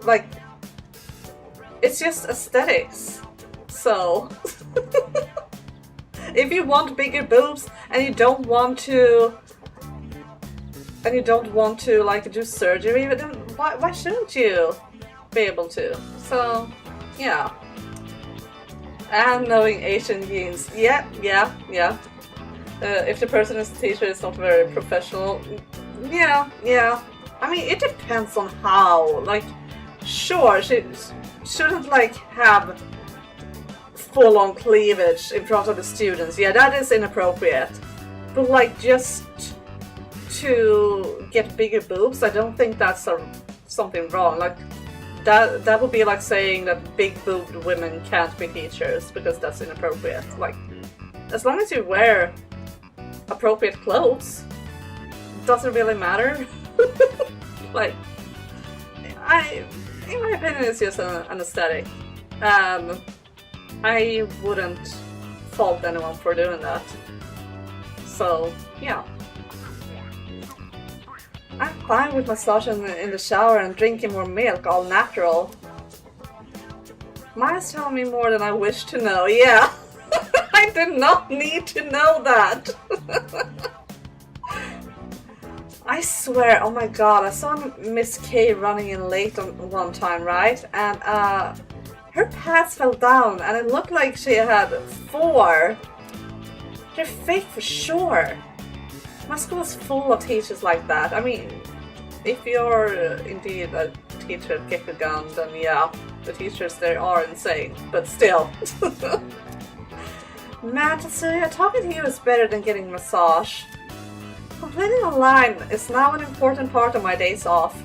Like, it's just aesthetics. So, if you want bigger boobs and you don't want to like do surgery, then why shouldn't you be able to? So, yeah. And knowing Asian genes, yeah. If the person is a teacher, it's not very professional. Yeah. I mean, it depends on how. Like, sure, she shouldn't like have full-on cleavage in front of the students. Yeah, that is inappropriate. But like, just to get bigger boobs, I don't think that's something wrong. Like, that would be like saying that big-boobed women can't be teachers because that's inappropriate. Like, as long as you wear appropriate clothes, doesn't really matter. Like, in my opinion, it's just an aesthetic. I wouldn't fault anyone for doing that. So, yeah. I'm fine with massaging in the shower and drinking more milk, all natural. Maya's telling me more than I wish to know, yeah. I did not need to know that. I swear, oh my god, I saw Miss K running in late one time, right? And her pants fell down and it looked like she had 4. They're fake for sure. My school is full of teachers like that. I mean, if you're indeed a teacher at Gekugan, then yeah, the teachers there are insane, but still. Man, Tetsuya, talking to you is better than getting a massage. Complaining online is now an important part of my days off.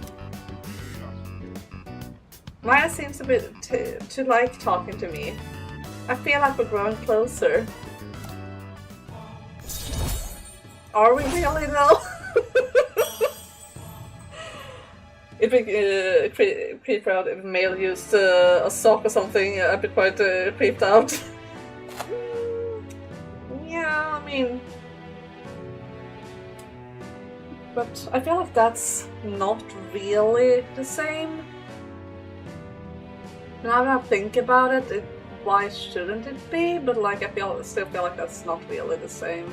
Maya seems a bit to like talking to me. I feel like we're growing closer. Are we really though? It'd be creeped out if male used a sock or something. I'd be quite creeped out. Yeah, I mean, but I feel like that's not really the same. Now that I think about it, why shouldn't it be? But like, I still feel like that's not really the same.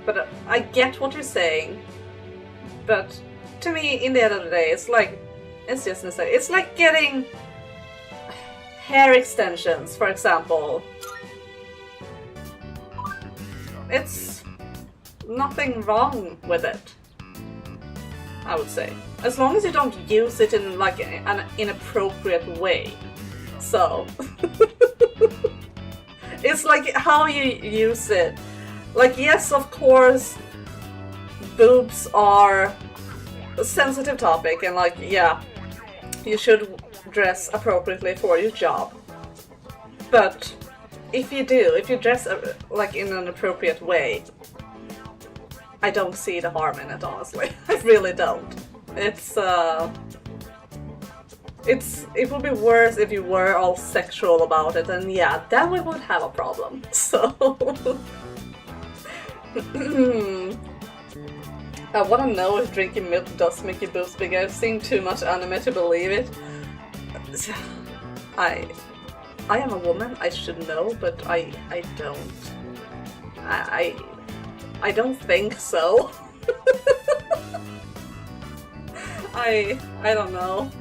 But I get what you're saying. But to me, in the end of the day, it's just necessary. It's like getting hair extensions, for example. It's nothing wrong with it, I would say, as long as you don't use it in like an inappropriate way. So it's like how you use it. Like, yes, of course, boobs are a sensitive topic, and like, yeah, you should dress appropriately for your job. But if you dress like in an appropriate way, I don't see the harm in it, honestly. I really don't. It would be worse if you were all sexual about it, and yeah, then we would have a problem. So I want to know if drinking milk does make your boobs bigger. I've seen too much anime to believe it. I am a woman, I should know, but I don't. I don't think so. I don't know.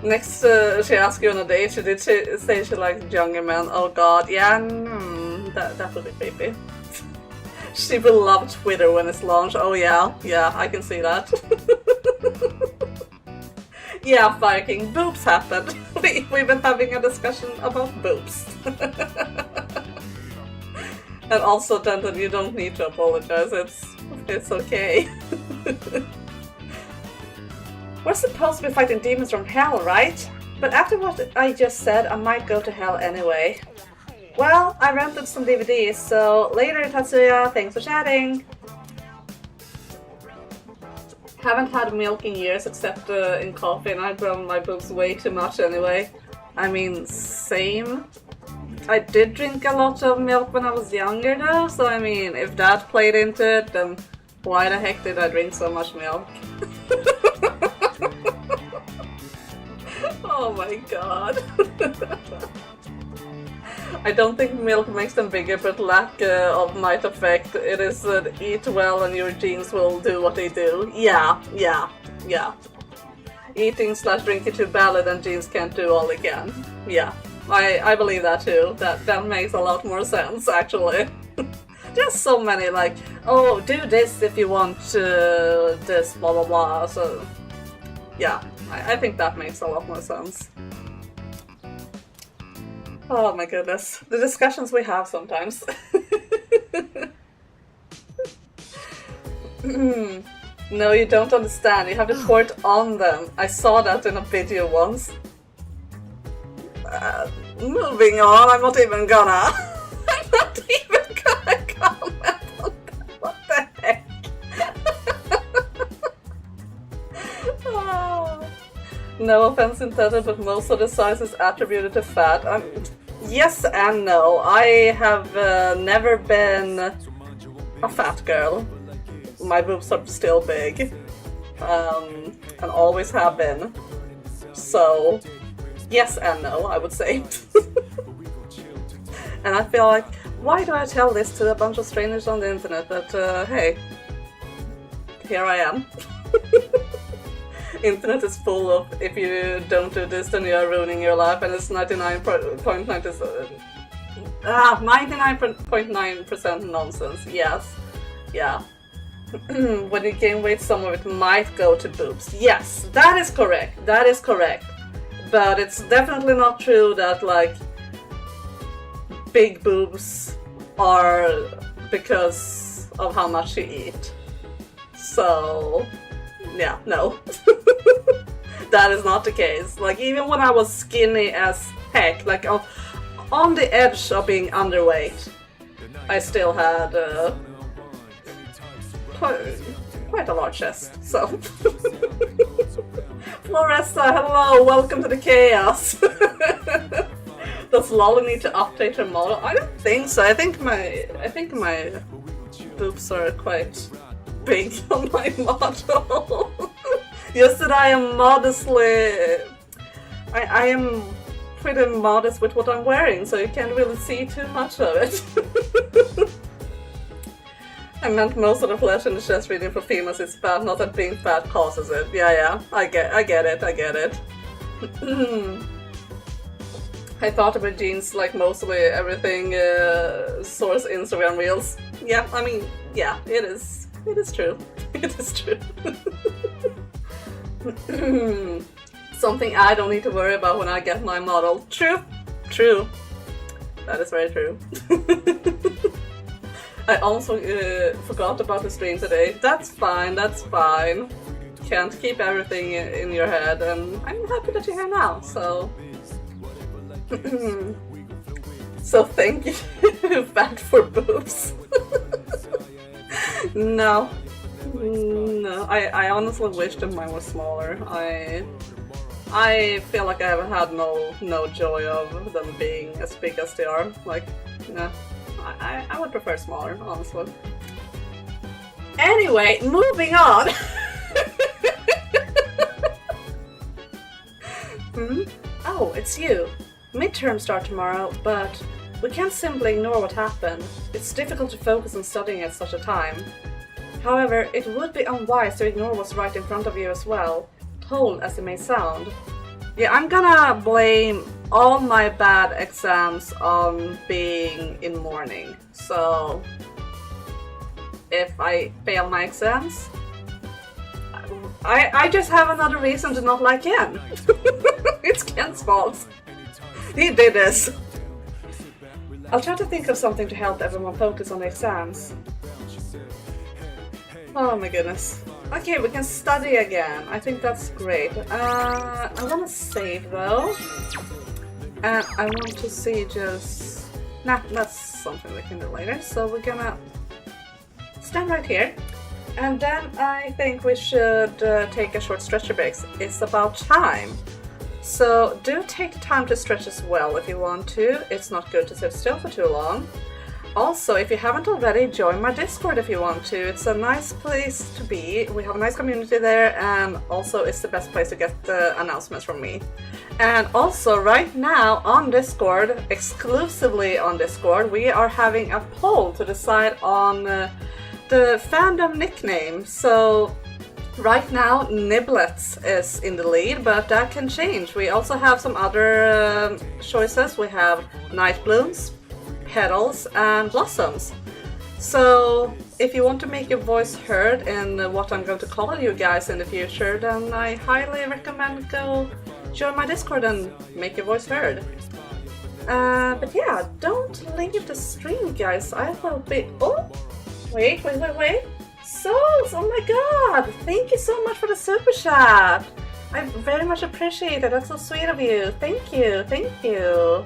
Next, she asked you on a date, she did say she liked younger men. Oh god, yeah, that would be creepy. She will love Twitter when it's launched. Oh yeah, I can see that. Yeah, Fire King, boobs happened. We've been having a discussion about boobs. And also, Denton, you don't need to apologize. It's okay. We're supposed to be fighting demons from hell, right? But after what I just said, I might go to hell anyway. Well, I rented some DVDs, so later, Tatsuya. Thanks for chatting. Haven't had milk in years except in coffee, and I've grown my boobs way too much anyway. I mean, same. I did drink a lot of milk when I was younger though, so I mean, if that played into it, then why the heck did I drink so much milk? Oh my god. I don't think milk makes them bigger, but lack of might affect. It is eat well and your genes will do what they do. Yeah. Eating/drinking too badly, then genes can't do all they can. Yeah, I believe that too. That makes a lot more sense, actually. Just so many like, oh, do this if you want this, blah blah blah. So yeah, I think that makes a lot more sense. Oh my goodness, the discussions we have sometimes. No, you don't understand. You have to pour it on them. I saw that in a video once. Moving on, I'm not even gonna comment on that. What the heck? Oh. No offense intended, but most of the size is attributed to fat. Yes and no. I have never been a fat girl. My boobs are still big. And always have been. So, yes and no, I would say. And I feel like, why do I tell this to a bunch of strangers on the internet? But hey, here I am. Internet is full of, if you don't do this, then you are ruining your life, and it's 99.9% nonsense. Yes, yeah. When you gain weight, some of it might go to boobs. Yes, that is correct. That is correct. But it's definitely not true that like big boobs are because of how much you eat. So yeah, no. That is not the case. Like, even when I was skinny as heck, like on the edge of being underweight, I still had quite a large chest, so. Floressa, hello, welcome to the chaos. Does Lolly need to update her model? I don't think so. I think my boobs are quite big on my model. Just that I am modestly... I am pretty modest with what I'm wearing, so you can't really see too much of it. I meant most of the flesh in the chest region for females is fat, not that being fat causes it. Yeah, I get it. I thought about jeans like mostly everything source Instagram reels. Yeah, I mean, yeah, it is true. It is true. Something I don't need to worry about when I get my model. True. That is very true. I also forgot about the stream today. That's fine. Can't keep everything in your head, and I'm happy that you're here now, so... So thank you, fat for boobs. No, I honestly wish that mine was smaller. I feel like I haven't had no joy of them being as big as they are. Like, no, I would prefer smaller, honestly. Anyway, moving on. Oh, it's you. Midterms start tomorrow, but we can't simply ignore what happened. It's difficult to focus on studying at such a time. However, it would be unwise to ignore what's right in front of you as well, cold as it may sound. Yeah, I'm gonna blame all my bad exams on being in mourning. So, if I fail my exams, I just have another reason to not like Ken. It's Ken's fault. He did this. I'll try to think of something to help everyone focus on the exams. Oh my goodness. Okay, we can study again. I think that's great. I want to save though. And I want to see just... Nah, that's something we can do later. So we're gonna stand right here. And then I think we should take a short stretcher break. It's about time. So do take time to stretch as well if you want to. It's not good to sit still for too long. Also, if you haven't already, join my Discord if you want to. It's a nice place to be. We have a nice community there, and also it's the best place to get the announcements from me. And also right now on Discord, exclusively on Discord, we are having a poll to decide on the fandom nickname. So right now Niblets is in the lead, but that can change. We also have some other choices. We have Night Blooms, Petals, and Blossoms. So if you want to make your voice heard in what I'm going to call you guys in the future, then I highly recommend go join my Discord and make your voice heard. But yeah, don't leave the stream, guys. I will be... Oh! Wait. Souls! Oh my god! Thank you so much for the super chat! I very much appreciate it. That's so sweet of you. Thank you.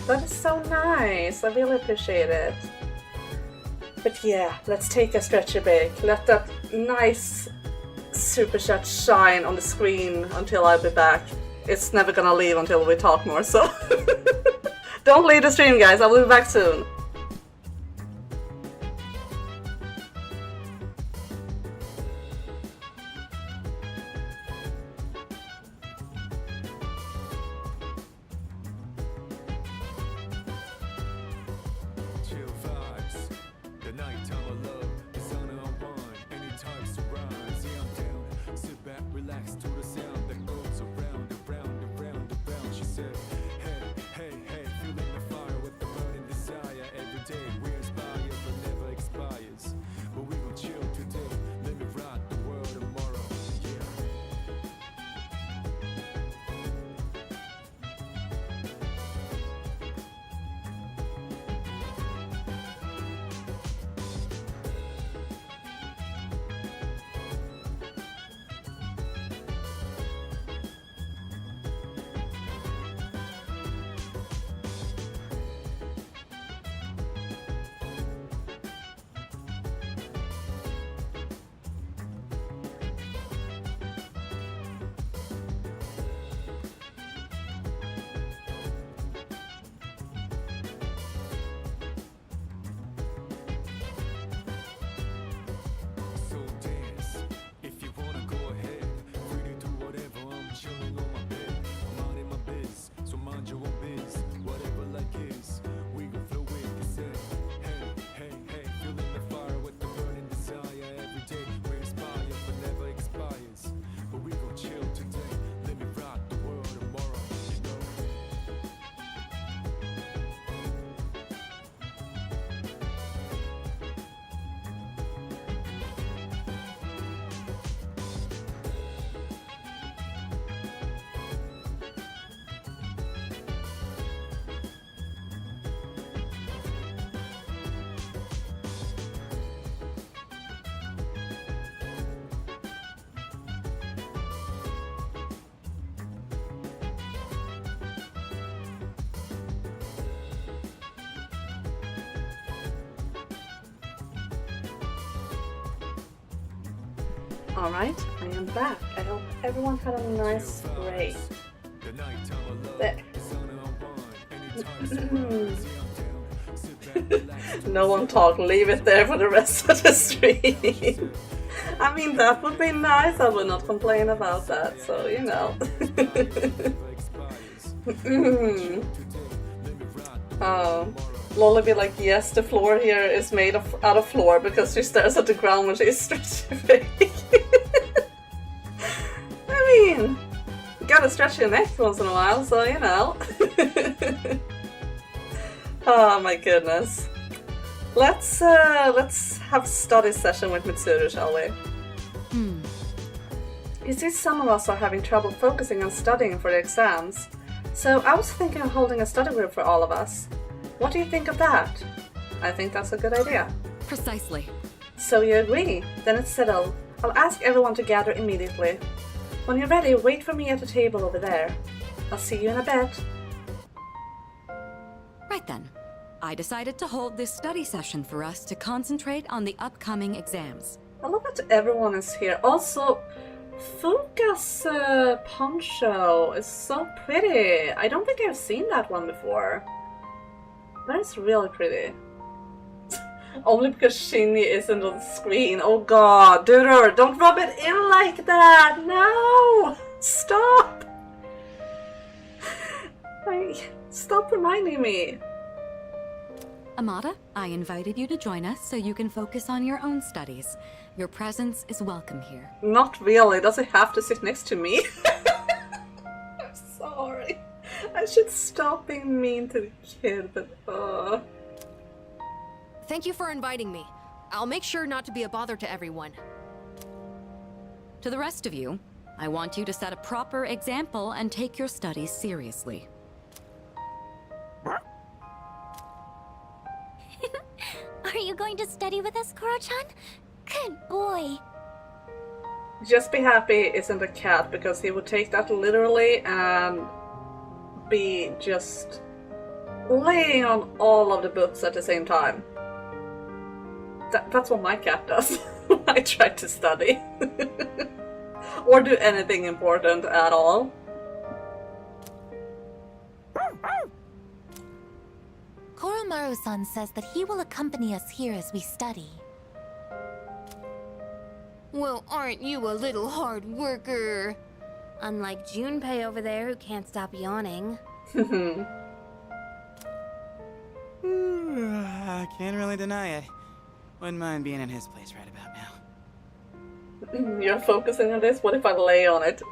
That is so nice. I really appreciate it. But yeah, let's take a stretcher break. Let that nice super chat shine on the screen until I'll be back. It's never gonna leave until we talk more, so... Don't leave the stream, guys. I will be back soon. Alright, I am back. I hope everyone had a nice break. There. No one talk, leave it there for the rest of the stream. I mean, that would be nice, I would not complain about that, so you know. Lolly be like, yes, the floor here is made out of floor because she stares at the ground when she's stretching her neck. I mean, you gotta stretch your neck once in a while, so you know. Oh my goodness. Let's have a study session with Mitsuru, shall we? You see, some of us are having trouble focusing on studying for the exams, so I was thinking of holding a study group for all of us. What do you think of that? I think that's a good idea. Precisely. So you agree? Then it's settled. I'll ask everyone to gather immediately. When you're ready, wait for me at the table over there. I'll see you in a bit. Right then. I decided to hold this study session for us to concentrate on the upcoming exams. I love that everyone is here. Also, Fuka's poncho is so pretty. I don't think I've seen that one before. That is really pretty. Only because Shinny isn't on the screen. Oh god, dude, don't rub it in like that! No! Stop! Stop reminding me. Amada, I invited you to join us so you can focus on your own studies. Your presence is welcome here. Not really. Does he have to sit next to me? I'm sorry. I should stop being mean to the kid, but Thank you for inviting me. I'll make sure not to be a bother to everyone. To the rest of you, I want you to set a proper example and take your studies seriously. Are you going to study with us, Koro-chan? Good boy. Just be happy isn't a cat, because he would take that literally and be just laying on all of the books at the same time. That's what my cat does when I try to study. Or do anything important at all. Koromaru-san says that he will accompany us here as we study. Well, aren't you a little hard worker? Unlike Junpei over there who can't stop yawning. I can't really deny it. Wouldn't mind being in his place right about now. You're focusing on this? What if I lay on it?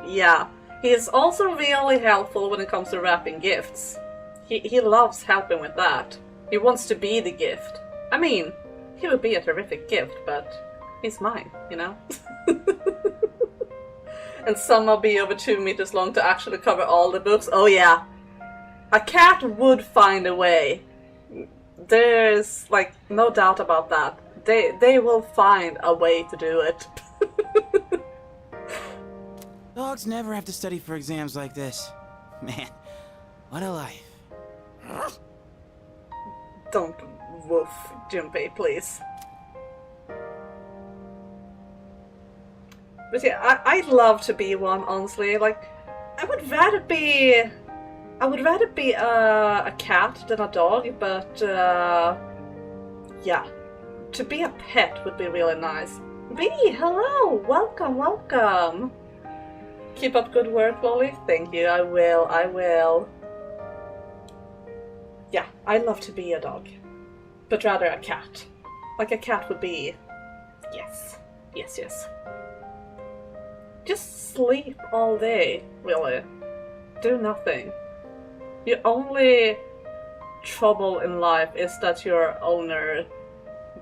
Yeah. He is also really helpful when it comes to wrapping gifts. He loves helping with that. He wants to be the gift. I mean, he would be a terrific gift, but he's mine, you know? And some will be over 2 meters long to actually cover all the books. Oh yeah. A cat would find a way. There's, like, no doubt about that. They will find a way to do it. Dogs never have to study for exams like this. Man, what a life. Don't woof, Junpei, please. But yeah, I'd love to be one, honestly. Like, I would rather be a cat than a dog, but yeah, to be a pet would be really nice. B, hello, welcome. Keep up good work, Lolly. Thank you. I will. Yeah, I'd love to be a dog, but rather a cat. Like a cat would be. Yes. Just sleep all day, really. Do nothing. Your only trouble in life is that your owner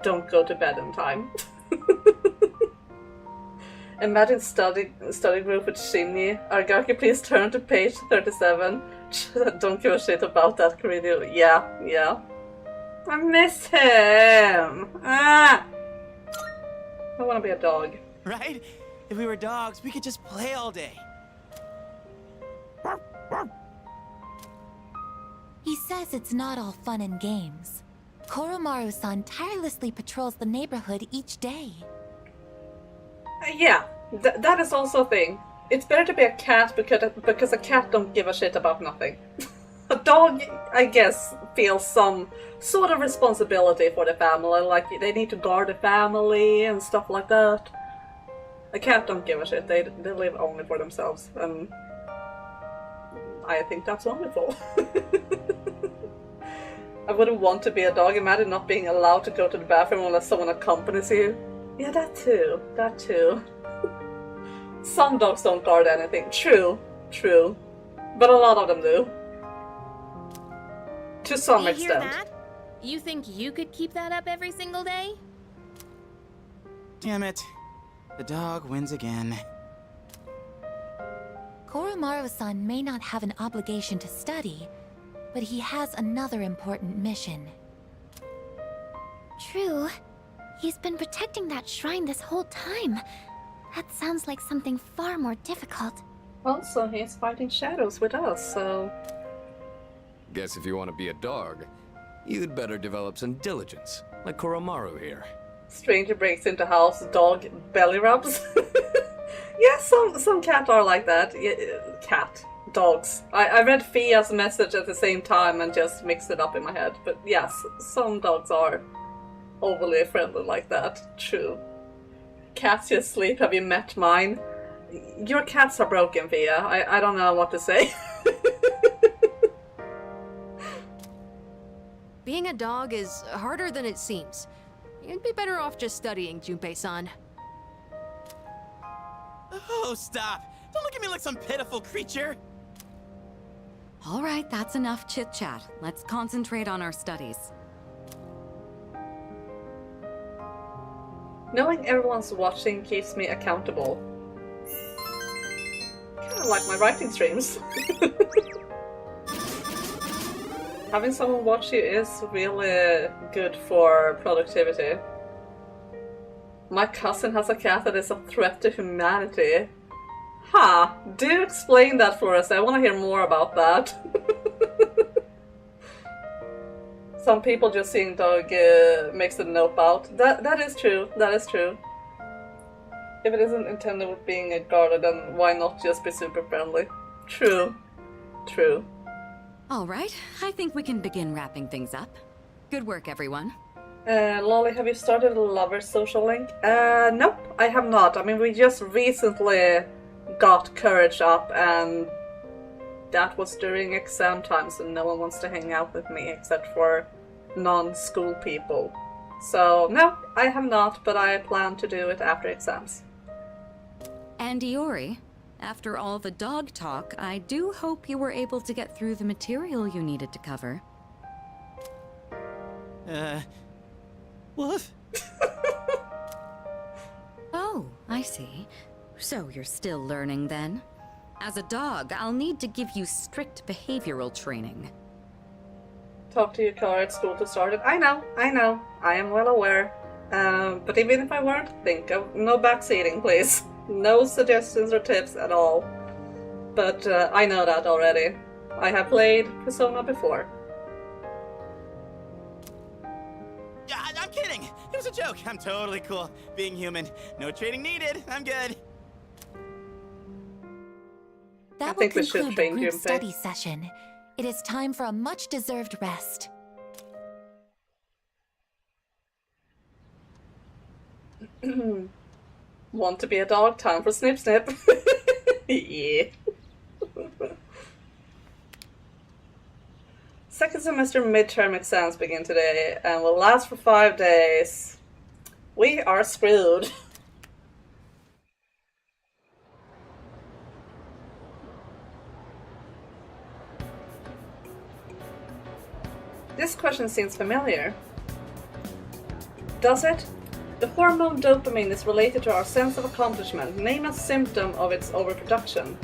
don't go to bed in time. Imagine study group with Shinny. Argaki, please turn to page 37. Don't give a shit about that, Kirido. Yeah. I miss him. I want to be a dog. Right? If we were dogs, we could just play all day. He says it's not all fun and games. Koromaru-san tirelessly patrols the neighborhood each day. Yeah, that is also a thing. It's better to be a cat because a cat don't give a shit about nothing. A dog, I guess, feels some sort of responsibility for the family, like they need to guard the family and stuff like that. A cat don't give a shit, they live only for themselves, and I think that's wonderful. I wouldn't want to be a dog. Imagine not being allowed to go to the bathroom unless someone accompanies you. Yeah, that too. Some dogs don't guard anything. True. But a lot of them do. To some extent. Hear that? You think you could keep that up every single day? Damn it. The dog wins again. Koromaru-san may not have an obligation to study, but he has another important mission. True. He's been protecting that shrine this whole time. That sounds like something far more difficult. Also, he's fighting shadows with us, so... Guess if you want to be a dog, you'd better develop some diligence, like Koromaru here. Stranger breaks into house, dog belly rubs. Yeah, some cats are like that. Yeah, dogs. I read Fia's message at the same time and just mixed it up in my head. But yes, some dogs are overly friendly like that. True. Cats just sleep. Have you met mine? Your cats are broken, Fia. I don't know what to say. Being a dog is harder than it seems. You'd be better off just studying, Junpei-san. Oh, stop! Don't look at me like some pitiful creature! All right, that's enough chit-chat. Let's concentrate on our studies. Knowing everyone's watching keeps me accountable. Kinda like my writing streams. Having someone watch you is really good for productivity. My cousin has a cat that is a threat to humanity. Ha! Do explain that for us, I want to hear more about that. Some people just seeing dog makes a nope out. That is true, that is true. If it isn't intended with being a guard, then why not just be super friendly? True. All right, I think we can begin wrapping things up. Good work, everyone. Lolly, have you started a Lovers social link? Nope, I have not. I mean, we just recently got Courage up, and that was during exam time, so no one wants to hang out with me except for non-school people. So, no, I have not, but I plan to do it after exams. And Iori, after all the dog talk, I do hope you were able to get through the material you needed to cover. What? Oh, I see. So you're still learning then? As a dog, I'll need to give you strict behavioral training. Talk to Yukari at school to start it. I know. I am well aware. But even if I weren't, think of no backseating, please. No suggestions or tips at all. But I know that already. I have played Persona before. Yeah, I'm kidding! It was a joke! I'm totally cool. Being human. No training needed. I'm good. That will conclude the group study session. It is time for a much-deserved rest. Want to be a dog? Time for snip snip. Yeah. Second semester midterm exams begin today and will last for 5 days. We are screwed. This question seems familiar. Does it? The hormone dopamine is related to our sense of accomplishment. Name a symptom of its overproduction.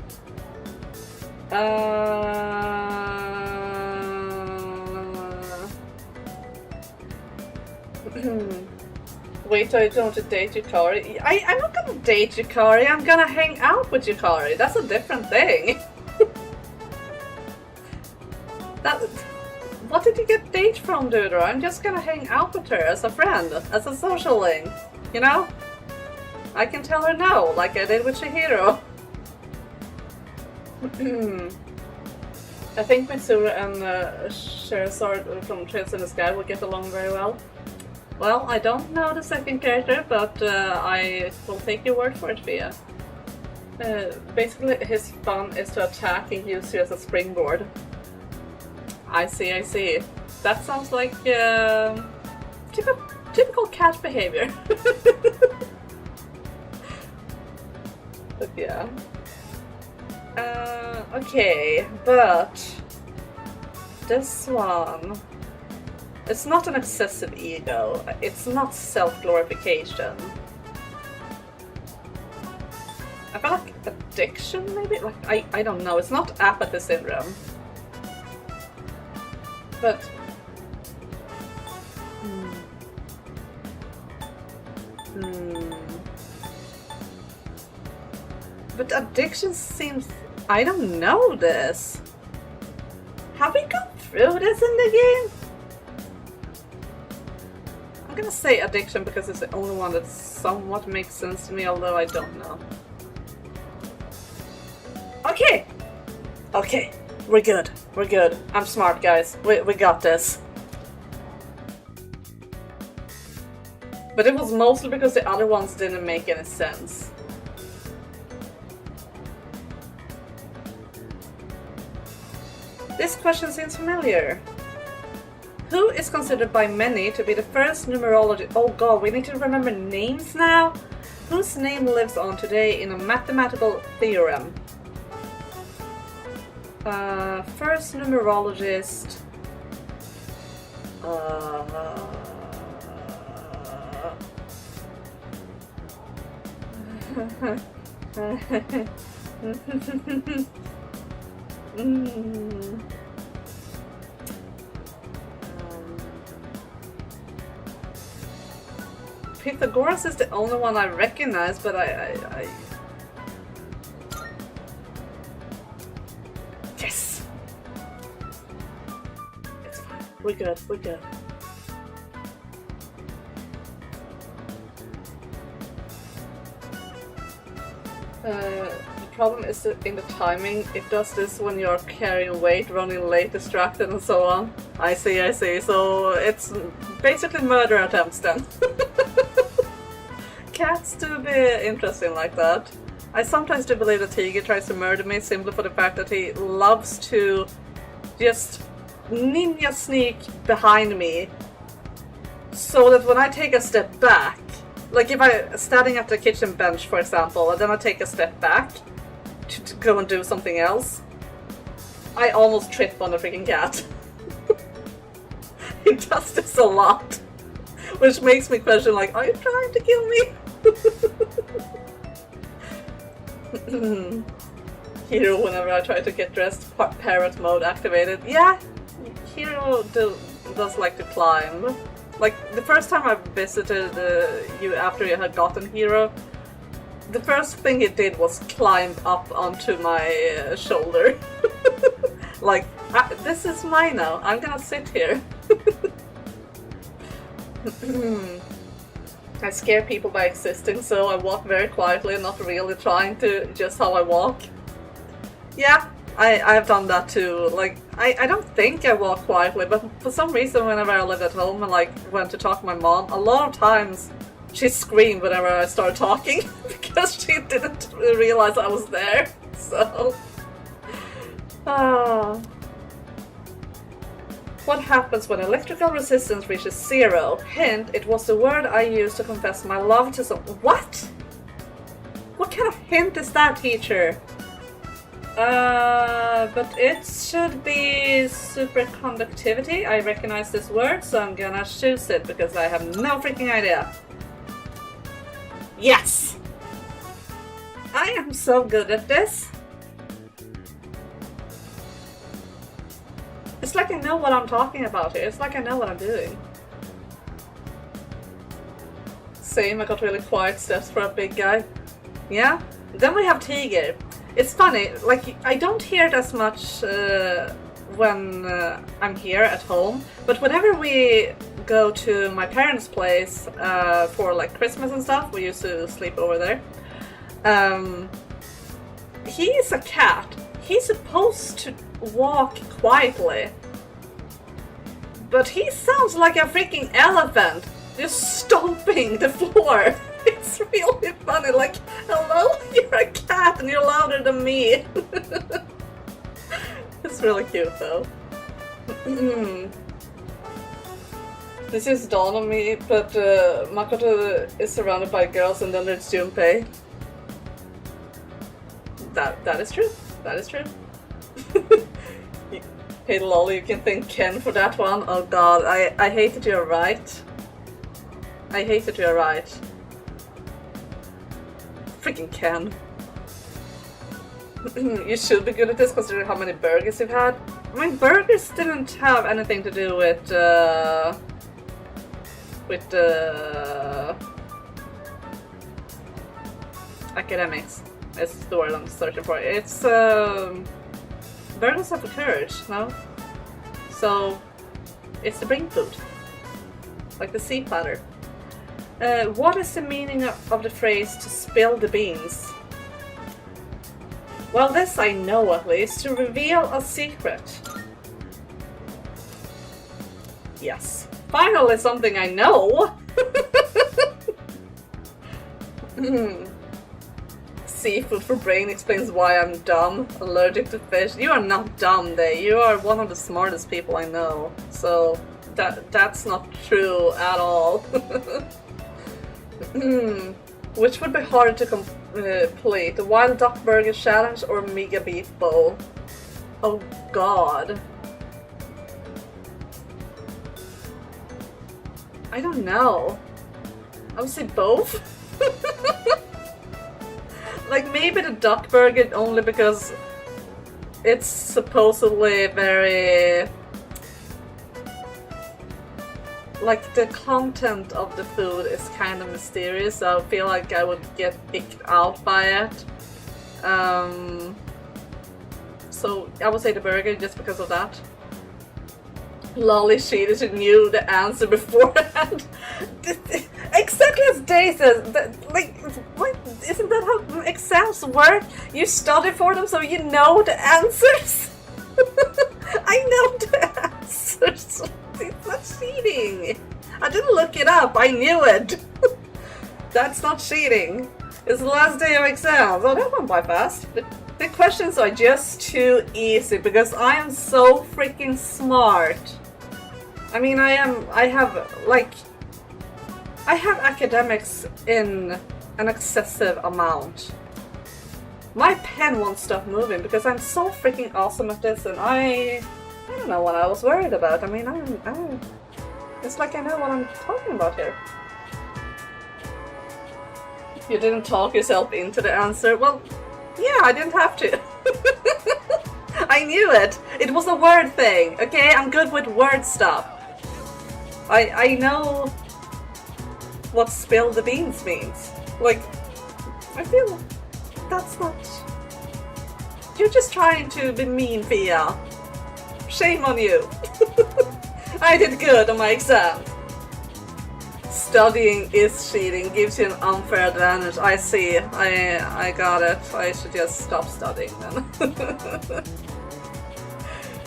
Wait till you don't date Yukari. I'm not gonna date Yukari, I'm gonna hang out with Yukari. That's a different thing. What did you get date from, Doodle? I'm just gonna hang out with her as a friend, as a social link, you know? I can tell her no, like I did with Chihiro. I think Mitsuru and Sherazard from Trails in the Sky will get along very well. Well, I don't know the second character, but I will take your word for it, Via. Basically, his fun is to attack and use you as a springboard. I see, I see. That sounds like typical cat behavior. But yeah. Okay, but this one, it's not an excessive ego, it's not self-glorification. I feel like addiction, maybe? Like, I don't know, it's not apathy syndrome. But... But addiction seems... I don't know this. Have we gone through this in the game? I'm gonna say addiction because it's the only one that somewhat makes sense to me, although I don't know. Okay! Okay, we're good. We're good. I'm smart, guys. We got this. But it was mostly because the other ones didn't make any sense. This question seems familiar. Who is considered by many to be the first numerology... Oh god, we need to remember names now? Whose name lives on today in a mathematical theorem? First numerologist... Pythagoras is the only one I recognize, but I... Yes! It's fine. We're good, we're good. The problem is that in the timing, it does this when you're carrying weight, running late, distracted, and so on. I see, I see. So it's basically murder attempts then. Cats do be interesting like that. I sometimes do believe that Tiger tries to murder me simply for the fact that he loves to just ninja sneak behind me, so that when I take a step back, like if I'm standing at the kitchen bench, for example, and then I take a step back to go and do something else, I almost trip on the freaking cat. He does this a lot, which makes me question, like, are you trying to kill me? Hero, whenever I try to get dressed, parrot mode activated. Yeah, Hero does like to climb. Like, the first time I visited you after you had gotten Hero, the first thing it did was climb up onto my shoulder. Like, this is mine now, I'm gonna sit here. I scare people by existing, so I walk very quietly and not really trying to, just how I walk. Yeah, I've done that too. Like, I don't think I walk quietly, but for some reason whenever I lived at home and like went to talk to my mom, a lot of times she screamed whenever I started talking because she didn't realize I was there. So... What happens when electrical resistance reaches 0? Hint, it was the word I used to confess my love to some... What? What kind of hint is that, teacher? But it should be superconductivity. I recognize this word, so I'm gonna choose it because I have no freaking idea. Yes! I am so good at this. It's like I know what I'm talking about here. It's like I know what I'm doing. Same, I got really quiet steps for a big guy. Yeah? Then we have Tiger. It's funny, like, I don't hear it as much when I'm here at home, but whenever we go to my parents' place for like Christmas and stuff. We used to sleep over there. He is a cat. He's supposed to walk quietly. But he sounds like a freaking elephant, just stomping the floor. It's really funny, like, hello, you're a cat and you're louder than me. It's really cute though. This is dawn on me, but Makoto is surrounded by girls and then there's Junpei. That is true. That is true. Hey lol, you can thank Ken for that one. Oh god, I hate that you're right. I hate that you're right. Freaking Ken. You should be good at this considering how many burgers you've had. I mean, burgers didn't have anything to do with academics. It's the word I'm searching for. It's burgers have a courage, no? So it's the brain food, like the sea platter. What is the meaning of the phrase "to spill the beans"? Well, this I know at least. To reveal a secret. Yes. Finally something I know! Seafood for brain explains why I'm dumb. Allergic to fish. You are not dumb, Day. You are one of the smartest people I know. So that's not true at all. Which would be harder to complete? The Wild Duck Burger Challenge or Mega Beef Bowl? Oh god. I don't know. I would say both. Like maybe the duck burger only because it's supposedly very... like the content of the food is kind of mysterious, so I feel like I would get icked out by it. So I would say the burger just because of that. Lolly cheated, she knew the answer beforehand. Exactly as Day says. Like, what? Isn't that how exams work? You study for them so you know the answers. I know the answers. It's not cheating. I didn't look it up. I knew it. That's not cheating. It's the last day of exams. Oh, that went by fast. The questions are just too easy because I am so freaking smart. I mean, I have academics in an excessive amount. My pen won't stop moving because I'm so freaking awesome at this, and I don't know what I was worried about. I mean, it's like I know what I'm talking about here. You didn't talk yourself into the answer? Well, yeah, I didn't have to. I knew it. It was a word thing, okay? I'm good with word stuff. I know what spill the beans means. Like, I feel that's not... You're just trying to be mean, Fia. Shame on you. I did good on my exam. Studying is cheating, gives you an unfair advantage. I see. I got it. I should just stop studying then.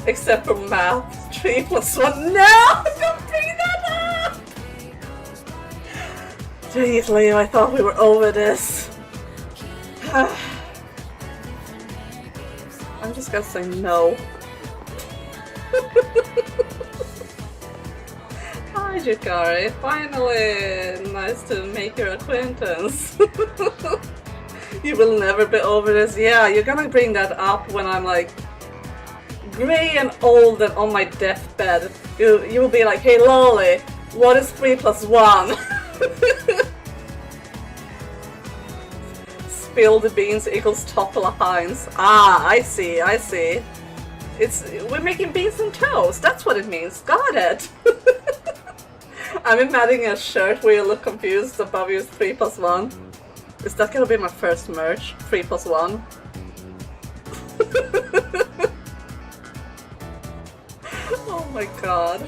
Except for math. 3 + 1. No! Don't bring that up! Jeez, Leo, I thought we were over this. I'm just gonna say no. Hi, Yukari. Finally! Nice to make your acquaintance. You will never be over this. Yeah, you're gonna bring that up when I'm like grey and old and on my deathbed. You will be like, hey Lolly, what is 3 + 1? Spill the beans equals Topola Heinz. Ah, I see. We're making beans and toast. That's what it means. Got it. I'm imagining a shirt where you look confused above you is 3 + 1. Is that gonna be my first merch? 3 + 1? Oh my god.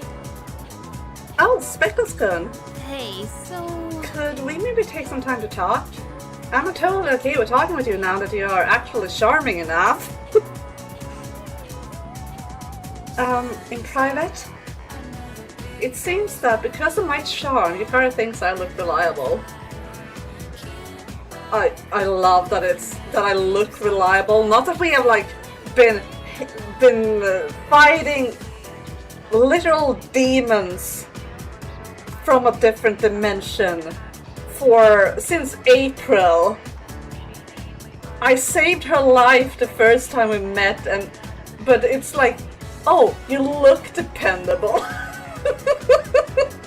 Oh, Speckleskun. Hey, so... Could we maybe take some time to talk? I'm totally okay with talking with you now that you are actually charming enough. In private? It seems that because of my charm, Yukari thinks I look reliable. I love that I look reliable. Not that we have like been fighting literal demons from a different dimension since April. I saved her life the first time we met, but it's like, oh, you look dependable.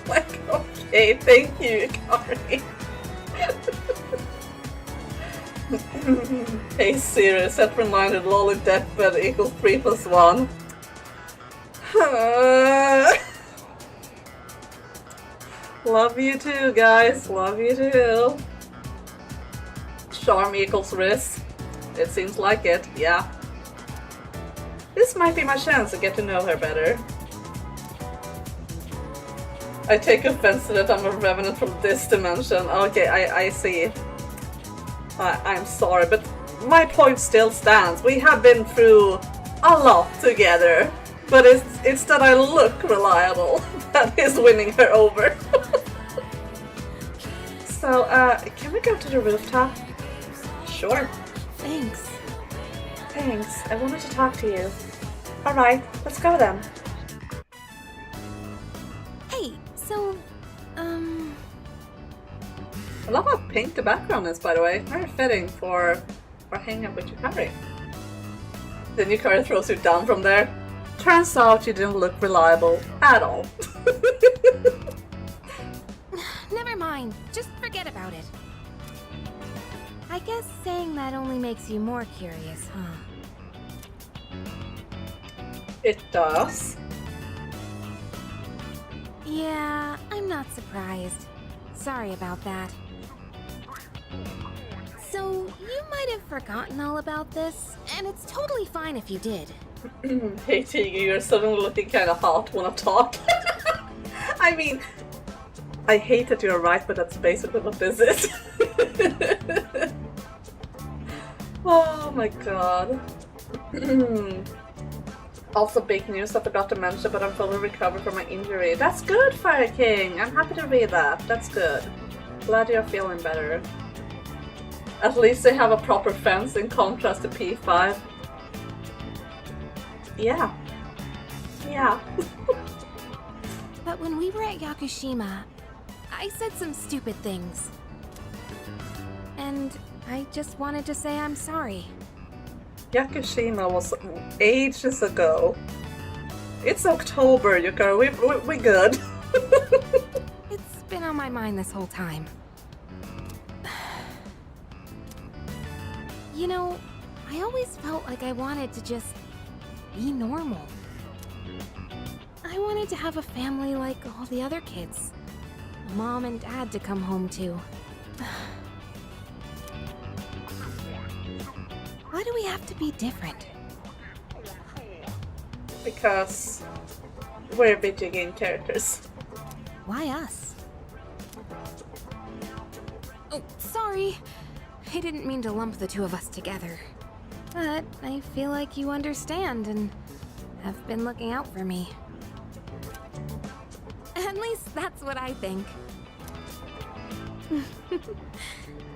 Like, okay, thank you, Yukari. Hey Siri, set reminder lolly deathbed equals 3 + 1. Love you too, guys. Love you too. Charm equals risk. It seems like it, yeah. This might be my chance to get to know her better. I take offense to that I'm a revenant from this dimension. Okay, I see. I'm sorry, but my point still stands. We have been through a lot together, but it's that I look reliable that is winning her over. So, can we go to the rooftop? Sure. Thanks. Thanks. I wanted to talk to you. Alright, let's go then. Hey, so, I love how pink the background is, by the way. Very fitting for hanging out with Yukari. Then Yukari throws you down from there. Turns out you didn't look reliable at all. never mind. Just forget about it. I guess saying that only makes you more curious, huh? It does. Yeah, I'm not surprised. Sorry about that. So, you might have forgotten all about this, and it's totally fine if you did. Hey Tiggy, you're suddenly looking kind of hot when I talk. I mean, I hate that you're right, but that's basically what this is. Oh my god. Also big news I forgot to mention, but I'm fully recovered from my injury. That's good, Fire King! I'm happy to read that. That's good. Glad you're feeling better. At least they have a proper fence in contrast to P5. Yeah. Yeah. But when we were at Yakushima, I said some stupid things. And I just wanted to say I'm sorry. Yakushima was ages ago. It's October, Yukari. We good. It's been on my mind this whole time. You know, I always felt like I wanted to just be normal. I wanted to have a family like all the other kids. A mom and dad to come home to. Why do we have to be different? Because we're video game characters. Why us? Oh, sorry. I didn't mean to lump the two of us together. But I feel like you understand and have been looking out for me. At least that's what I think.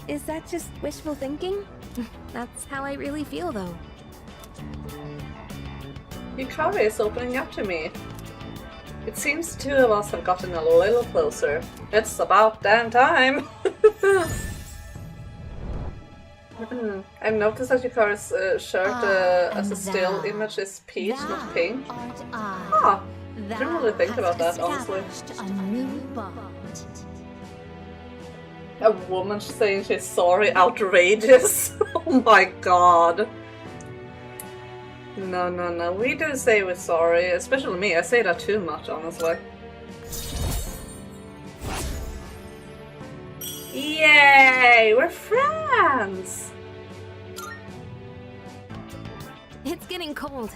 Is that just wishful thinking? That's how I really feel, though. Yukari is opening up to me. It seems the two of us have gotten a little closer. It's about damn time! I've noticed that Yukari's shirt as a still image is peach, not pink. Ah, I didn't really think about that, honestly. A woman saying she's sorry, outrageous. Oh my god. No, we do say we're sorry, especially me. I say that too much, honestly. Yay! We're friends! It's getting cold.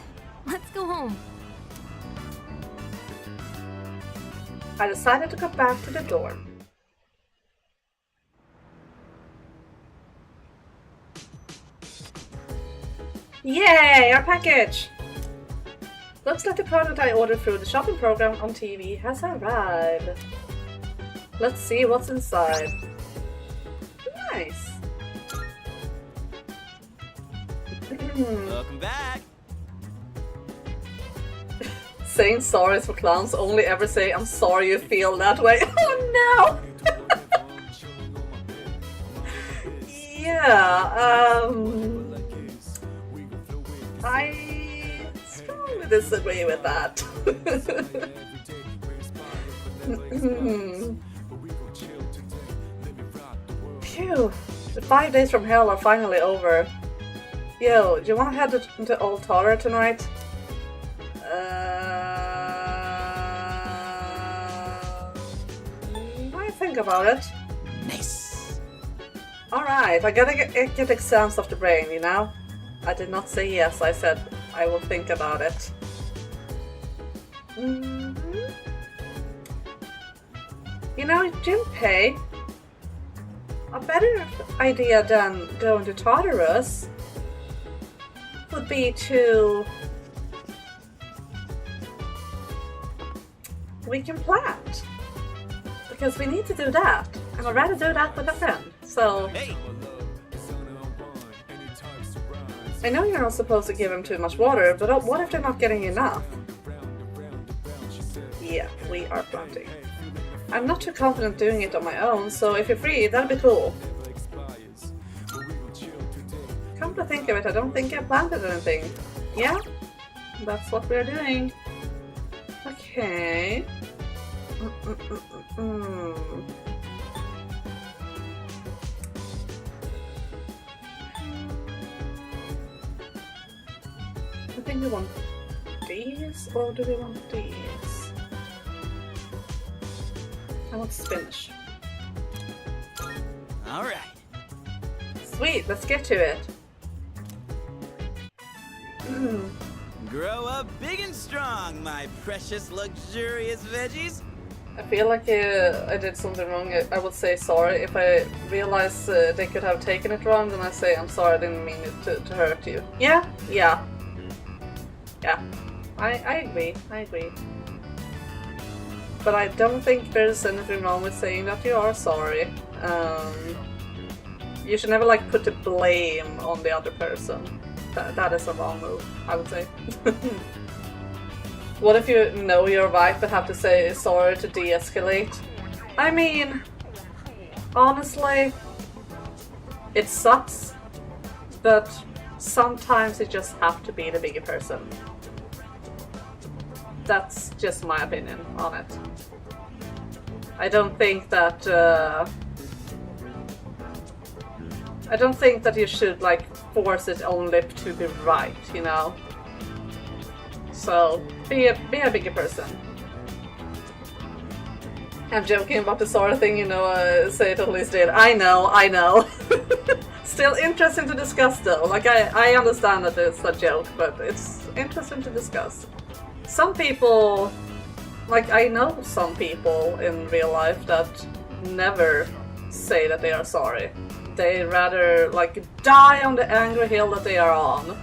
Let's go home. I decided to go back to the dorm. Yay! Our package! Looks like the product I ordered through the shopping program on TV has arrived. Let's see what's inside. Nice. Welcome back. Saying sorry for clowns, only ever say I'm sorry you feel that way. Oh no! Yeah, I strongly disagree with that. Phew, the 5 days from hell are finally over. Yo, do you want to head to Old Tara tonight? I think about it. Nice. Alright, I gotta get exams off the brain, you know? I did not say yes, I said I will think about it. You know, Junpei, a better idea than going to Tartarus would be to... we can plant. Because we need to do that. And I'd rather do that with a friend. So... Hey. I know you're not supposed to give them too much water, but what if they're not getting enough? Yeah, we are planting. I'm not too confident doing it on my own, so if you're free, that'd be cool. Come to think of it, I don't think I planted anything. Yeah, that's what we're doing. Okay. I think we want these, or do we want these? I want spinach. Alright. Sweet, let's get to it. Grow up big and strong, my precious luxurious veggies. I feel like I did something wrong. I would say sorry. If I realize they could have taken it wrong, then I say I'm sorry, I didn't mean it to hurt you. Yeah. I agree. But I don't think there's anything wrong with saying that you are sorry. You should never like put the blame on the other person. That is a wrong move, I would say. What if you know you're right but have to say sorry to de-escalate? I mean, honestly, it sucks, but sometimes you just have to be the bigger person. That's just my opinion on it. I don't think that you should like force it only to be right, you know? So be a bigger person. I'm joking about the sorry thing, you know, say it always did. I know. Still interesting to discuss though. Like I understand that it's a joke, but it's interesting to discuss. Some people, like I know some people in real life that never say that they are sorry. They rather like die on the angry hill that they are on.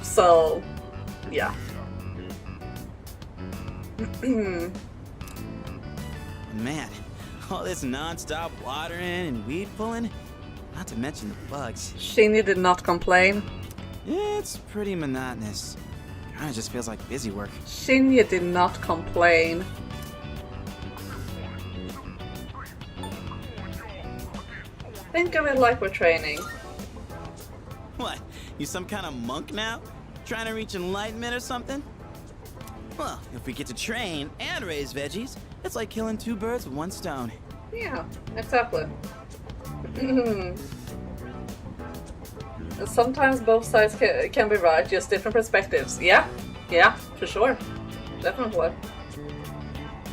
So, yeah. Man, all this non-stop watering and weed pulling, not to mention the bugs. Shinji did not complain. It's pretty monotonous. Kinda just feels like busy work. Shinji did not complain. Think of it like we're training. What? You some kind of monk now? Trying to reach enlightenment or something? Well, if we get to train and raise veggies, it's like killing two birds with one stone. Yeah, exactly. Sometimes both sides can be right, just different perspectives. Yeah, for sure. Definitely.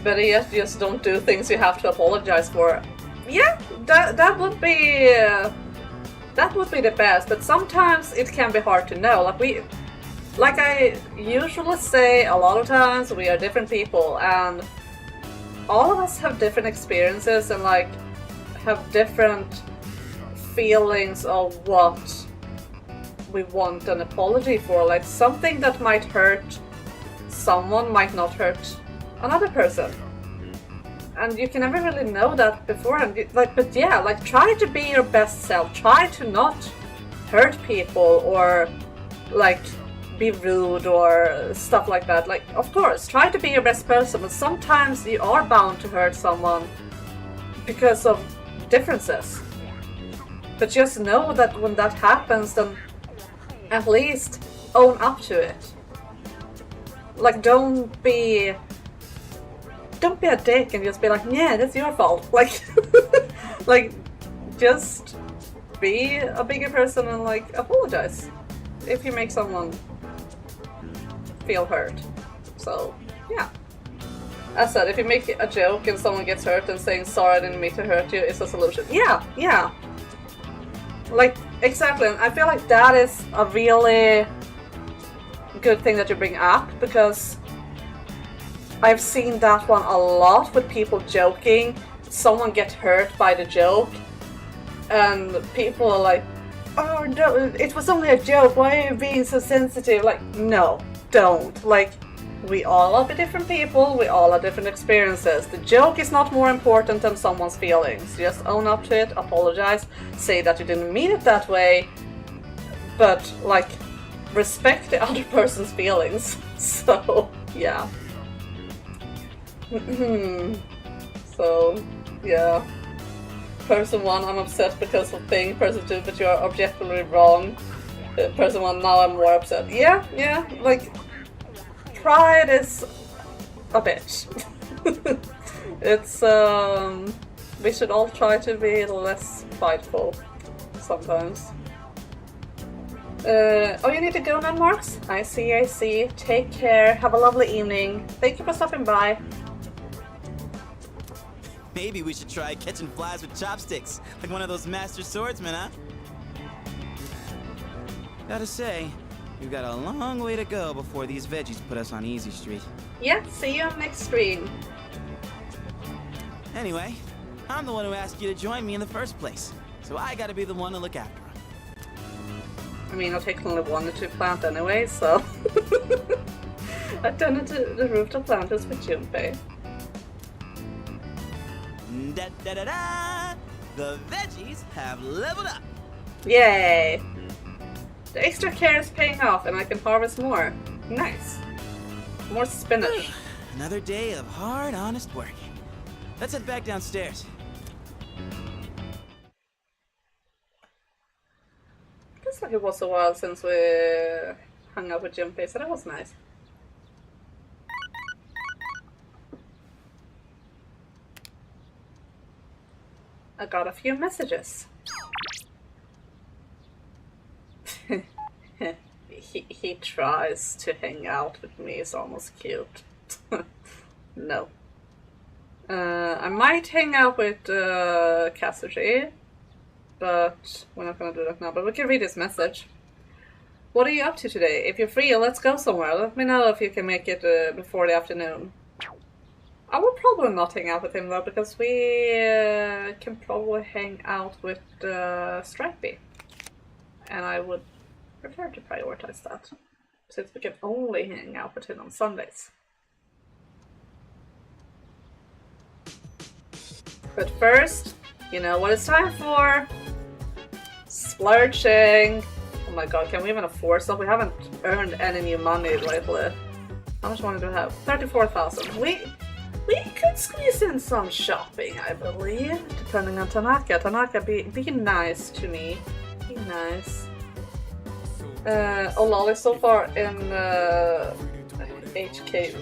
Better yet, just don't do things you have to apologize for. Yeah, that would be the best, but sometimes it can be hard to know. Like like I usually say, a lot of times we are different people, and all of us have different experiences and like have different feelings of what we want an apology for. Like something that might hurt someone might not hurt another person, and you can never really know that beforehand. Like, but yeah, like try to be your best self. Try to not hurt people or like be rude or stuff like that. Like, of course, try to be your best person, but sometimes you are bound to hurt someone because of differences. But just know that when that happens, then at least own up to it. Like, don't be a dick and just be like, yeah, that's your fault. Like, like, just be a bigger person and like apologize if you make someone feel hurt. So yeah, as I said, if you make a joke and someone gets hurt, and saying sorry I didn't mean to hurt you is a solution. Yeah, like exactly. And I feel like that is a really good thing that you bring up, because I've seen that one a lot with people joking. Someone gets hurt by the joke and people are like, oh no, it was only a joke, why are you being so sensitive? Like, no, don't. Like, we all are different people, we all have different experiences. The joke is not more important than someone's feelings. Just own up to it, apologize, say that you didn't mean it that way, but like respect the other person's feelings. So yeah. So yeah. Person 1, I'm upset because of thing. Person 2, but you are objectively wrong. Person 1, now I'm more upset. Yeah, like, pride is a bitch. It's, we should all try to be less prideful sometimes. Oh, you need to go now, Marks? I see. Take care. Have a lovely evening. Thank you for stopping by. Maybe we should try catching flies with chopsticks, like one of those master swordsmen, huh? Gotta say, we've got a long way to go before these veggies put us on easy street. Yeah, see you on next stream. Anyway, I'm the one who asked you to join me in the first place, so I gotta be the one to look after them. I mean, I'll take only 1 or 2 plant anyway, so... I turned into the rooftop planters with Junpei. Da da da da! The veggies have leveled up! Yay! The extra care is paying off and I can harvest more. Nice. More spinach. Another day of hard, honest work. Let's head back downstairs. Looks like it was a while since we hung out with Junpei, so that was nice. I got a few messages. he tries to hang out with me, it's almost cute. No. I might hang out with Kasushi, but we're not gonna do that now. But we can read his message. What are you up to today? If you're free, let's go somewhere. Let me know if you can make it before the afternoon. I will probably not hang out with him though, because we can probably hang out with Stripey. And I would prefer to prioritize that, since we can only hang out with him on Sundays. But first, you know what it's time for? Splurging! Oh my god, can we even afford stuff? We haven't earned any new money lately. How much money do we have? 34,000. We could squeeze in some shopping, I believe, depending on Tanaka. Tanaka, be nice to me. Be nice. Oh lolly, so far in HK,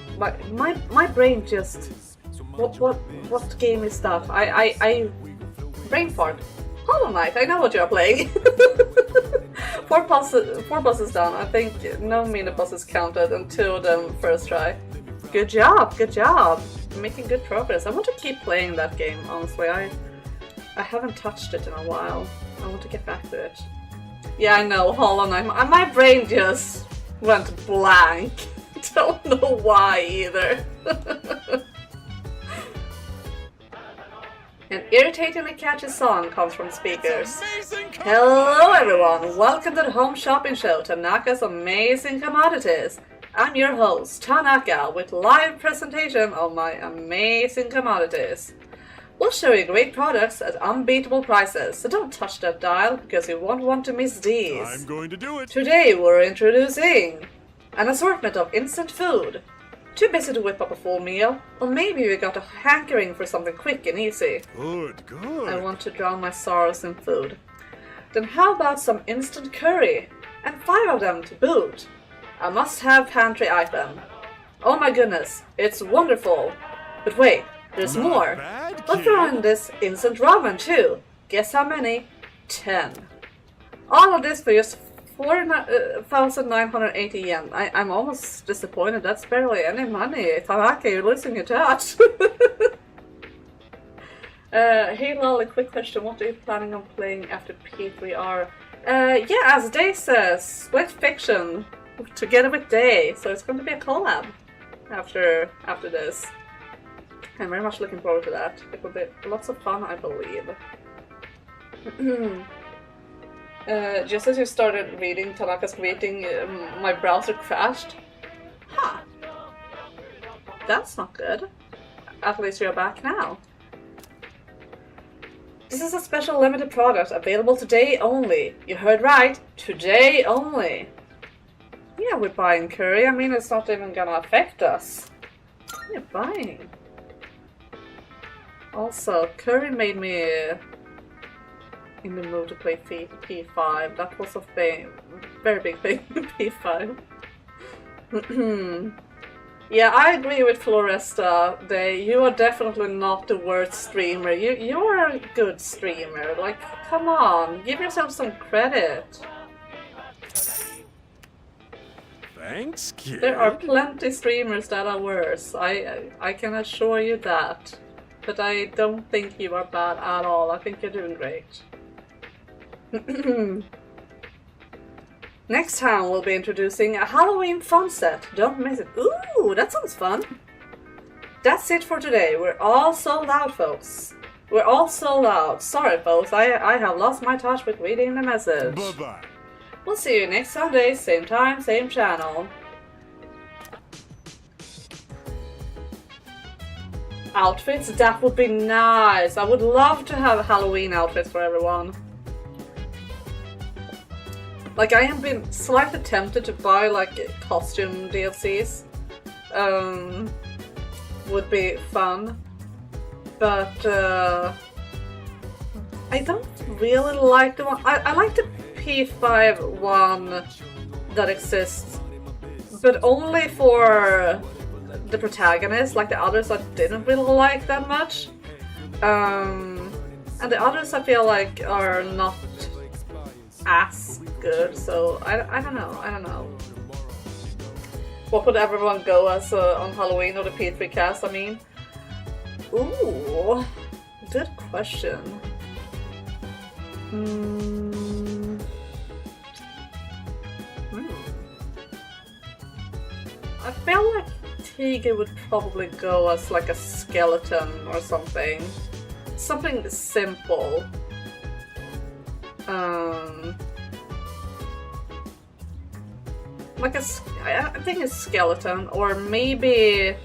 my brain just... What game is that? I brain fart. Hollow Knight, I know what you're playing. four bosses down. I think no mini bosses counted and 2 of them first try. Good job, good job. Making good progress. I want to keep playing that game, honestly. I haven't touched it in a while. I want to get back to it. Yeah, I know, Hollow Knight. My brain just went blank. Don't know why either. An irritatingly catchy song comes from speakers. Hello everyone, welcome to the home shopping show, Tanaka's Amazing Commodities. I'm your host, Tanaka, with live presentation of my amazing commodities. We'll show you great products at unbeatable prices, so don't touch that dial because you won't want to miss these. I'm going to do it. Today we're introducing an assortment of instant food. Too busy to whip up a full meal? Or maybe you got a hankering for something quick and easy. Good, good. I want to drown my sorrows in food. Then how about some instant curry? And 5 of them to boot. A must-have pantry item. Oh my goodness, it's wonderful. But wait, there's more. We'll throw in this instant ramen too. Guess how many? 10. All of this for just 4,980 yen. I'm almost disappointed. That's barely any money. Tanaka, you're losing your touch. Hey Lolly, quick question. What are you planning on playing after P3R? Yeah, as Day says, Split Fiction together with Day. So it's going to be a collab after this. I'm very much looking forward to that. It will be lots of fun, I believe. Just as you started reading Tanaka's greeting, my browser crashed. Huh. That's not good. At least you're back now. This is a special limited product available today only. You heard right. Today only. Yeah, we're buying curry. I mean, it's not even gonna affect us. What are you buying? Also, curry made me in the mood to play P5. That was a very big thing, P5. Yeah, I agree with Floresta. You are definitely not the worst streamer. You're a good streamer. Like, come on, give yourself some credit. Thanks, kid. There are plenty streamers that are worse. I can assure you that. But I don't think you are bad at all. I think you're doing great. Next time we'll be introducing a Halloween fun set. Don't miss it. Ooh, that sounds fun. That's it for today. We're all sold out, folks. We're all sold out. Sorry, folks. I have lost my touch with reading the message. Bye-bye. We'll see you next Sunday, same time, same channel. Outfits? That would be nice. I would love to have Halloween outfits for everyone. Like, I have been slightly tempted to buy, like, costume DLCs. Would be fun. But, I don't really like the one. I like the P5 one that exists, but only for the protagonist. Like the others I didn't really like that much. And the others I feel like are not as good, so I don't know. What would everyone go as on Halloween or the P3 cast, I mean? Ooh, good question. I feel like Tigger would probably go as like a skeleton or something. Something simple. Like I think a skeleton, or maybe,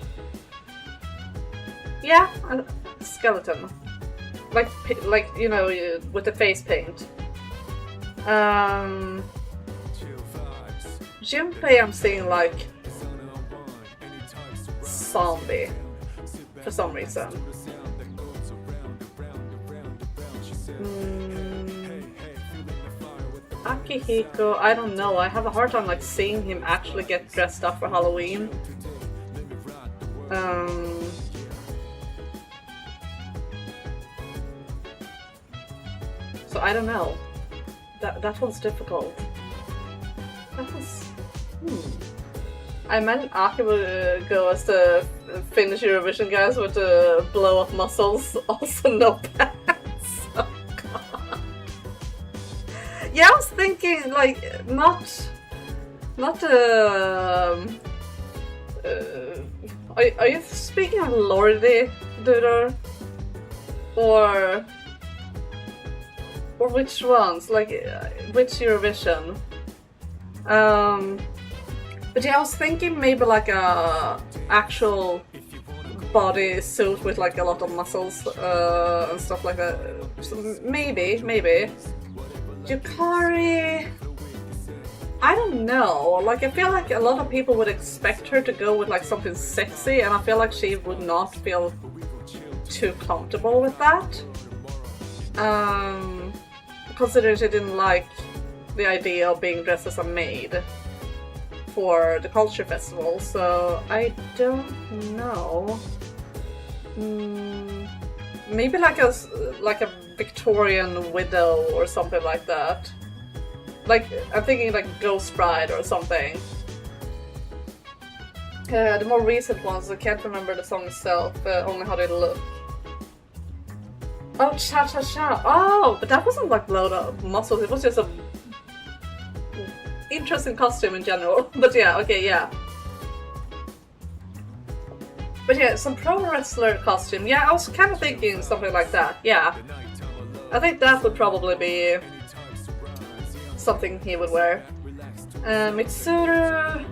yeah, a skeleton. Like you know, with the face paint. Junpei, I'm seeing like zombie for some reason. Akihiko, I don't know. I have a hard time like seeing him actually get dressed up for Halloween. So I don't know. That one's difficult. That was. I meant Aki would go as the Finnish Eurovision guys with the blow up muscles, also no pants. Oh god. Yeah, I was thinking like not Not are you speaking of Lordy Duder? Or which ones? Like, which Eurovision? But yeah, I was thinking maybe like a actual body suit with like a lot of muscles and stuff like that. So maybe. Yukari, I don't know. Like, I feel like a lot of people would expect her to go with like something sexy, and I feel like she would not feel too comfortable with that. Considering she didn't like the idea of being dressed as a maid for the culture festival, so I don't know. Maybe like a Victorian widow or something like that. Like, I'm thinking like Ghost Bride or something. The more recent ones, I can't remember the song itself, only how they look. Oh, Cha Cha Cha. Oh, but that wasn't like load of muscles, it was just a interesting costume in general. But yeah, okay, yeah. But yeah, some pro wrestler costume. Yeah, I was kind of thinking something like that. Yeah. I think that would probably be something he would wear. Mitsuru.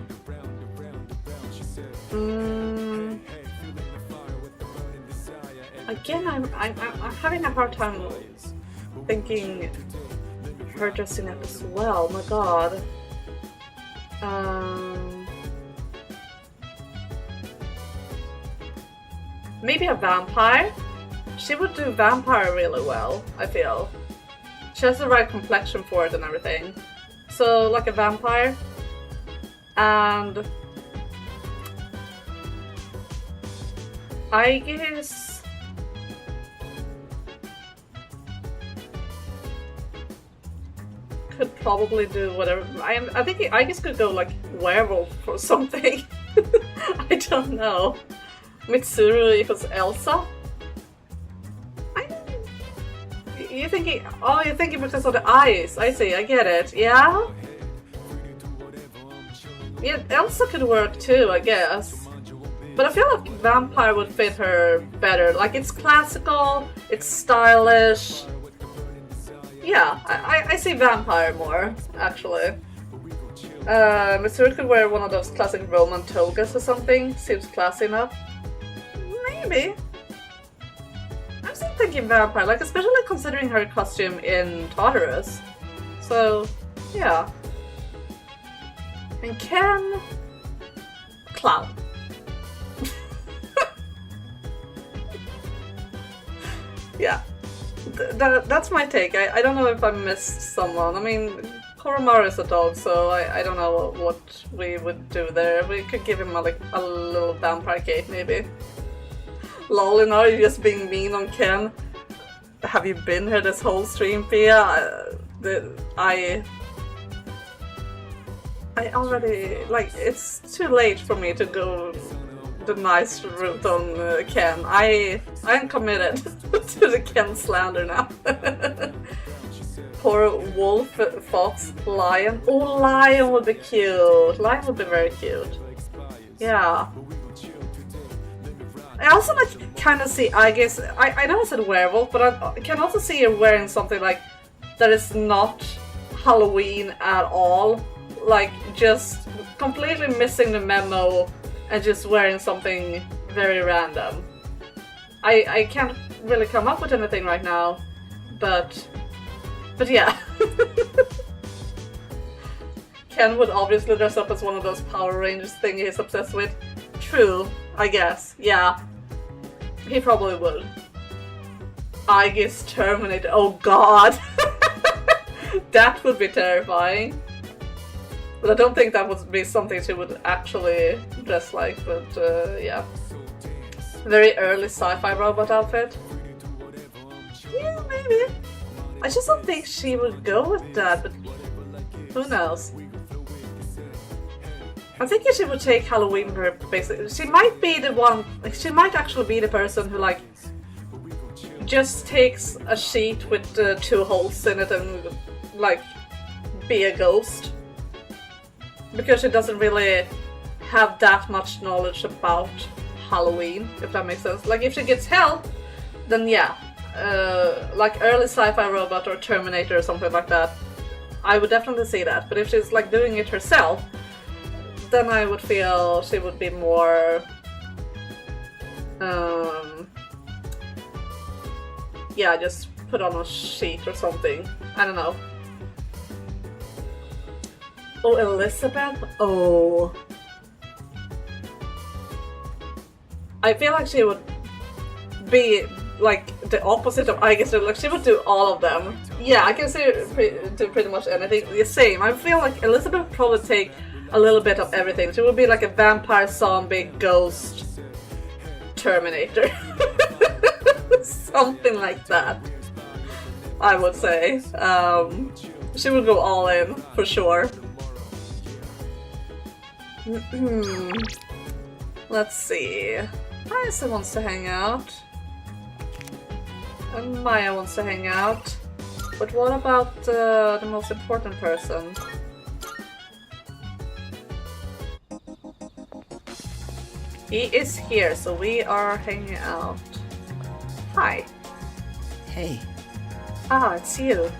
Again, I'm having a hard time thinking her dressing up as well. My god. Maybe a vampire? She would do vampire really well, I feel. She has the right complexion for it and everything. So, like a vampire. And I guess could probably do whatever. I think I guess could go like werewolf or something. I don't know. Mitsuru equals Elsa? You're thinking, oh, you're thinking because of the eyes. I see, I get it. Yeah? Yeah, Elsa could work too, I guess. But I feel like vampire would fit her better. Like, it's classical, it's stylish. Yeah, I see vampire more, actually. Mitsuru could wear one of those classic Roman togas or something. Seems classy enough. Maybe. I'm still thinking vampire, like especially considering her costume in Tartarus. So, yeah. And Ken... clown. Yeah. That's my take. I don't know if I missed someone. I mean, Koromaru is a dog, so I don't know what we would do there. We could give him a little vampire cape, maybe. Lol, you know, you're just being mean on Ken. Have you been here this whole stream, Pia? I already, like, it's too late for me to go the nice route on Ken. I'm committed to the Ken slander now. Poor wolf, fox, lion. Oh, lion would be cute. Lion would be very cute. Yeah. I also kind of see, I guess, I know I said werewolf, but I can also see her wearing something like that is not Halloween at all. Like, just completely missing the memo and just wearing something very random. I can't really come up with anything right now, but yeah. Ken would obviously dress up as one of those Power Rangers thing he's obsessed with. True, I guess, yeah. He probably would. I guess Terminator, oh god! That would be terrifying. But I don't think that would be something she would actually dress like, but yeah. Very early sci-fi robot outfit. Yeah, maybe. I just don't think she would go with that, but who knows? I'm thinking she would take Halloween for her, basically. She might be the one, like, she might actually be the person who, like, just takes a sheet with 2 holes in it and, like, be a ghost. because she doesn't really have that much knowledge about Halloween, if that makes sense. Like, if she gets help, then yeah. Like early sci-fi robot or Terminator or something like that, I would definitely see that. But if she's like doing it herself, then I would feel she would be more yeah, just put on a sheet or something. I don't know. Oh, Elizabeth? Oh. I feel like she would be like the opposite of, I guess, like she would do all of them. Yeah, I can say do pretty much anything. The same. I feel like Elizabeth would probably take a little bit of everything. She would be like a vampire, zombie, ghost, Terminator. Something like that, I would say. She would go all in, for sure. Let's see. Isa wants to hang out. And Maya wants to hang out. But what about the most important person? He is here, so we are hanging out. Hi. Hey. Ah, it's you.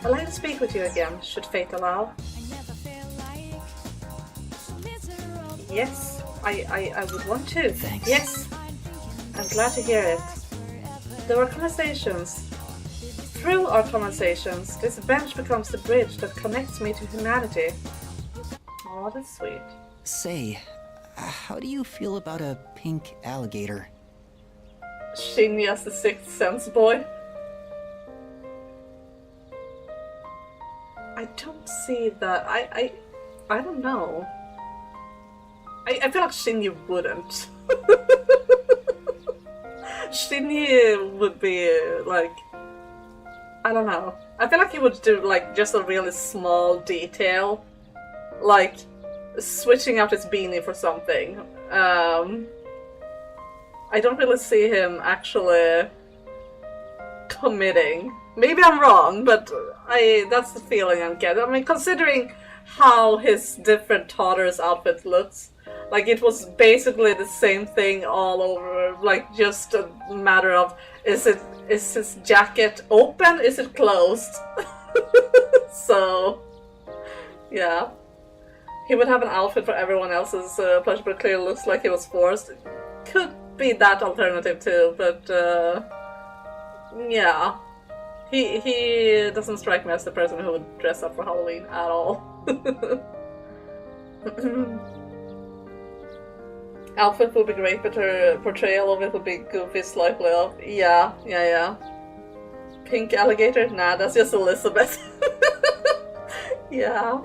I'd like to speak with you again, should fate allow. Yes, I would want to. Thanks. Yes, I'm glad to hear it. There were conversations. Through our conversations, this bench becomes the bridge that connects me to humanity. Oh, that's sweet. Say, how do you feel about a pink alligator? Shinji as the Sixth Sense boy. I don't see that. I don't know. I feel like Shinji wouldn't. Shinji would be like, I don't know. I feel like he would do like just a really small detail, like switching out his beanie for something. I don't really see him actually committing. Maybe I'm wrong, but that's the feeling I'm getting. I mean, considering how his different Totter's outfit looks, like it was basically the same thing all over, like just a matter of is his jacket open? Is it closed? So, yeah. He would have an outfit for everyone else's pleasure, but it clearly looks like he was forced. Could be that alternative too, but yeah. He doesn't strike me as the person who would dress up for Halloween at all. Outfit would be great, but her portrayal of it would be goofy, slightly off. Yeah. Pink alligator? Nah, that's just Elizabeth. Yeah.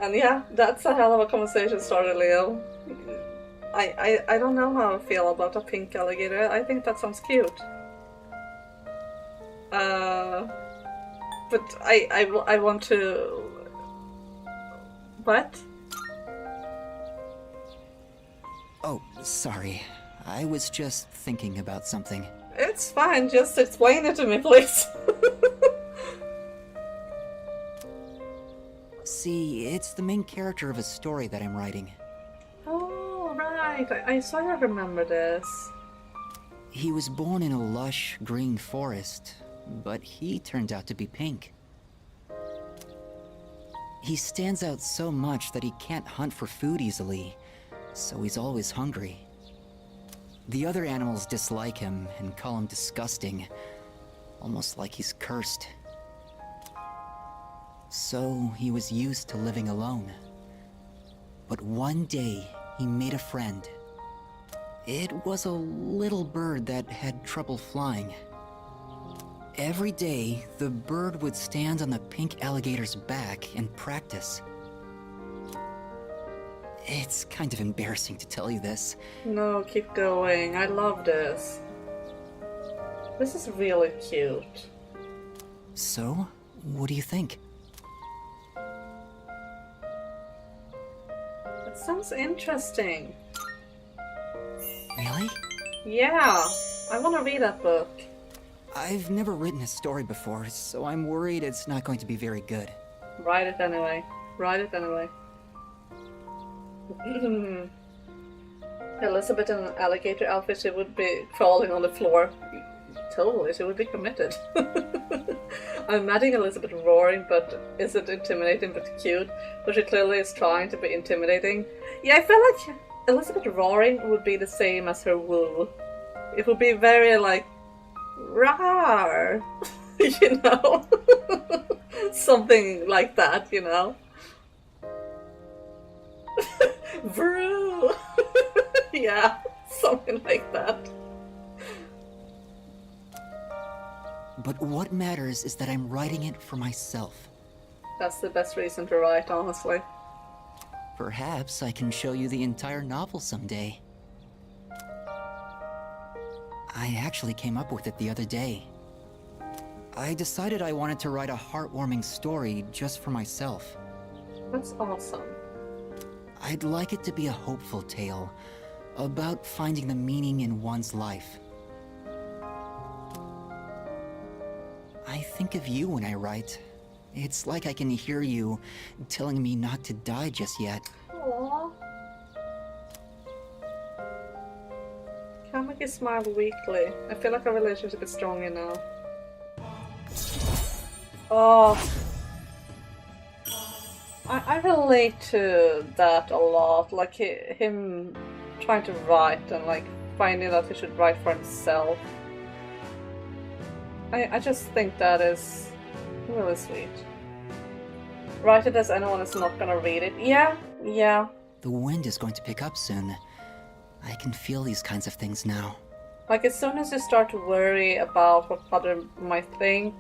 And yeah, that's a hell of a conversation starter, Leo. I don't know how I feel about a pink alligator. I think that sounds cute. But I want to... What? Oh, sorry. I was just thinking about something. It's fine, just explain it to me, please. See, it's the main character of a story that I'm writing. Oh, right. I sort of remember this. He was born in a lush green forest, but he turned out to be pink. He stands out so much that he can't hunt for food easily, so he's always hungry. The other animals dislike him and call him disgusting, almost like he's cursed. So he was used to living alone. But one day, he made a friend. It was a little bird that had trouble flying. Every day, the bird would stand on the pink alligator's back and practice. It's kind of embarrassing to tell you this. No, keep going. I love this. This is really cute. So, what do you think? It sounds interesting. Really? Yeah. I want to read that book. I've never written a story before, so I'm worried it's not going to be very good. Write it anyway. Write it anyway. Elizabeth in an alligator outfit, she would be crawling on the floor. Totally, she would be committed. I'm imagining Elizabeth roaring, but is it intimidating but cute? But she clearly is trying to be intimidating. Yeah, I feel like Elizabeth roaring would be the same as her woo. It would be very like, rawr, you know? Something like that, you know? Vroo! Yeah, something like that. But what matters is that I'm writing it for myself. That's the best reason to write, honestly. Perhaps I can show you the entire novel someday. I actually came up with it the other day. I decided I wanted to write a heartwarming story just for myself. That's awesome. I'd like it to be a hopeful tale about finding the meaning in one's life. I think of you when I write. It's like I can hear you telling me not to die just yet. Aww. Can't make you smile weekly. I feel like our relationship is stronger now. Oh. I relate to that a lot. Like him trying to write and like finding that he should write for himself. I just think that is really sweet. Write it as anyone is not gonna read it. Yeah, yeah. The wind is going to pick up soon. I can feel these kinds of things now. Like as soon as you start to worry about what others might think,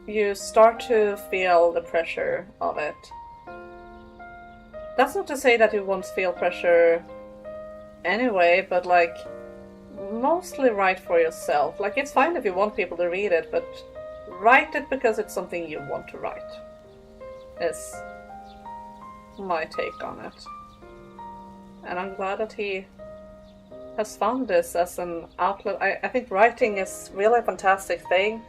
you start to feel the pressure of it. That's not to say that you won't feel pressure anyway, but like, mostly write for yourself. Like, it's fine if you want people to read it, but write it because it's something you want to write. Is my take on it. And I'm glad that he has found this as an outlet. I think writing is really a fantastic thing.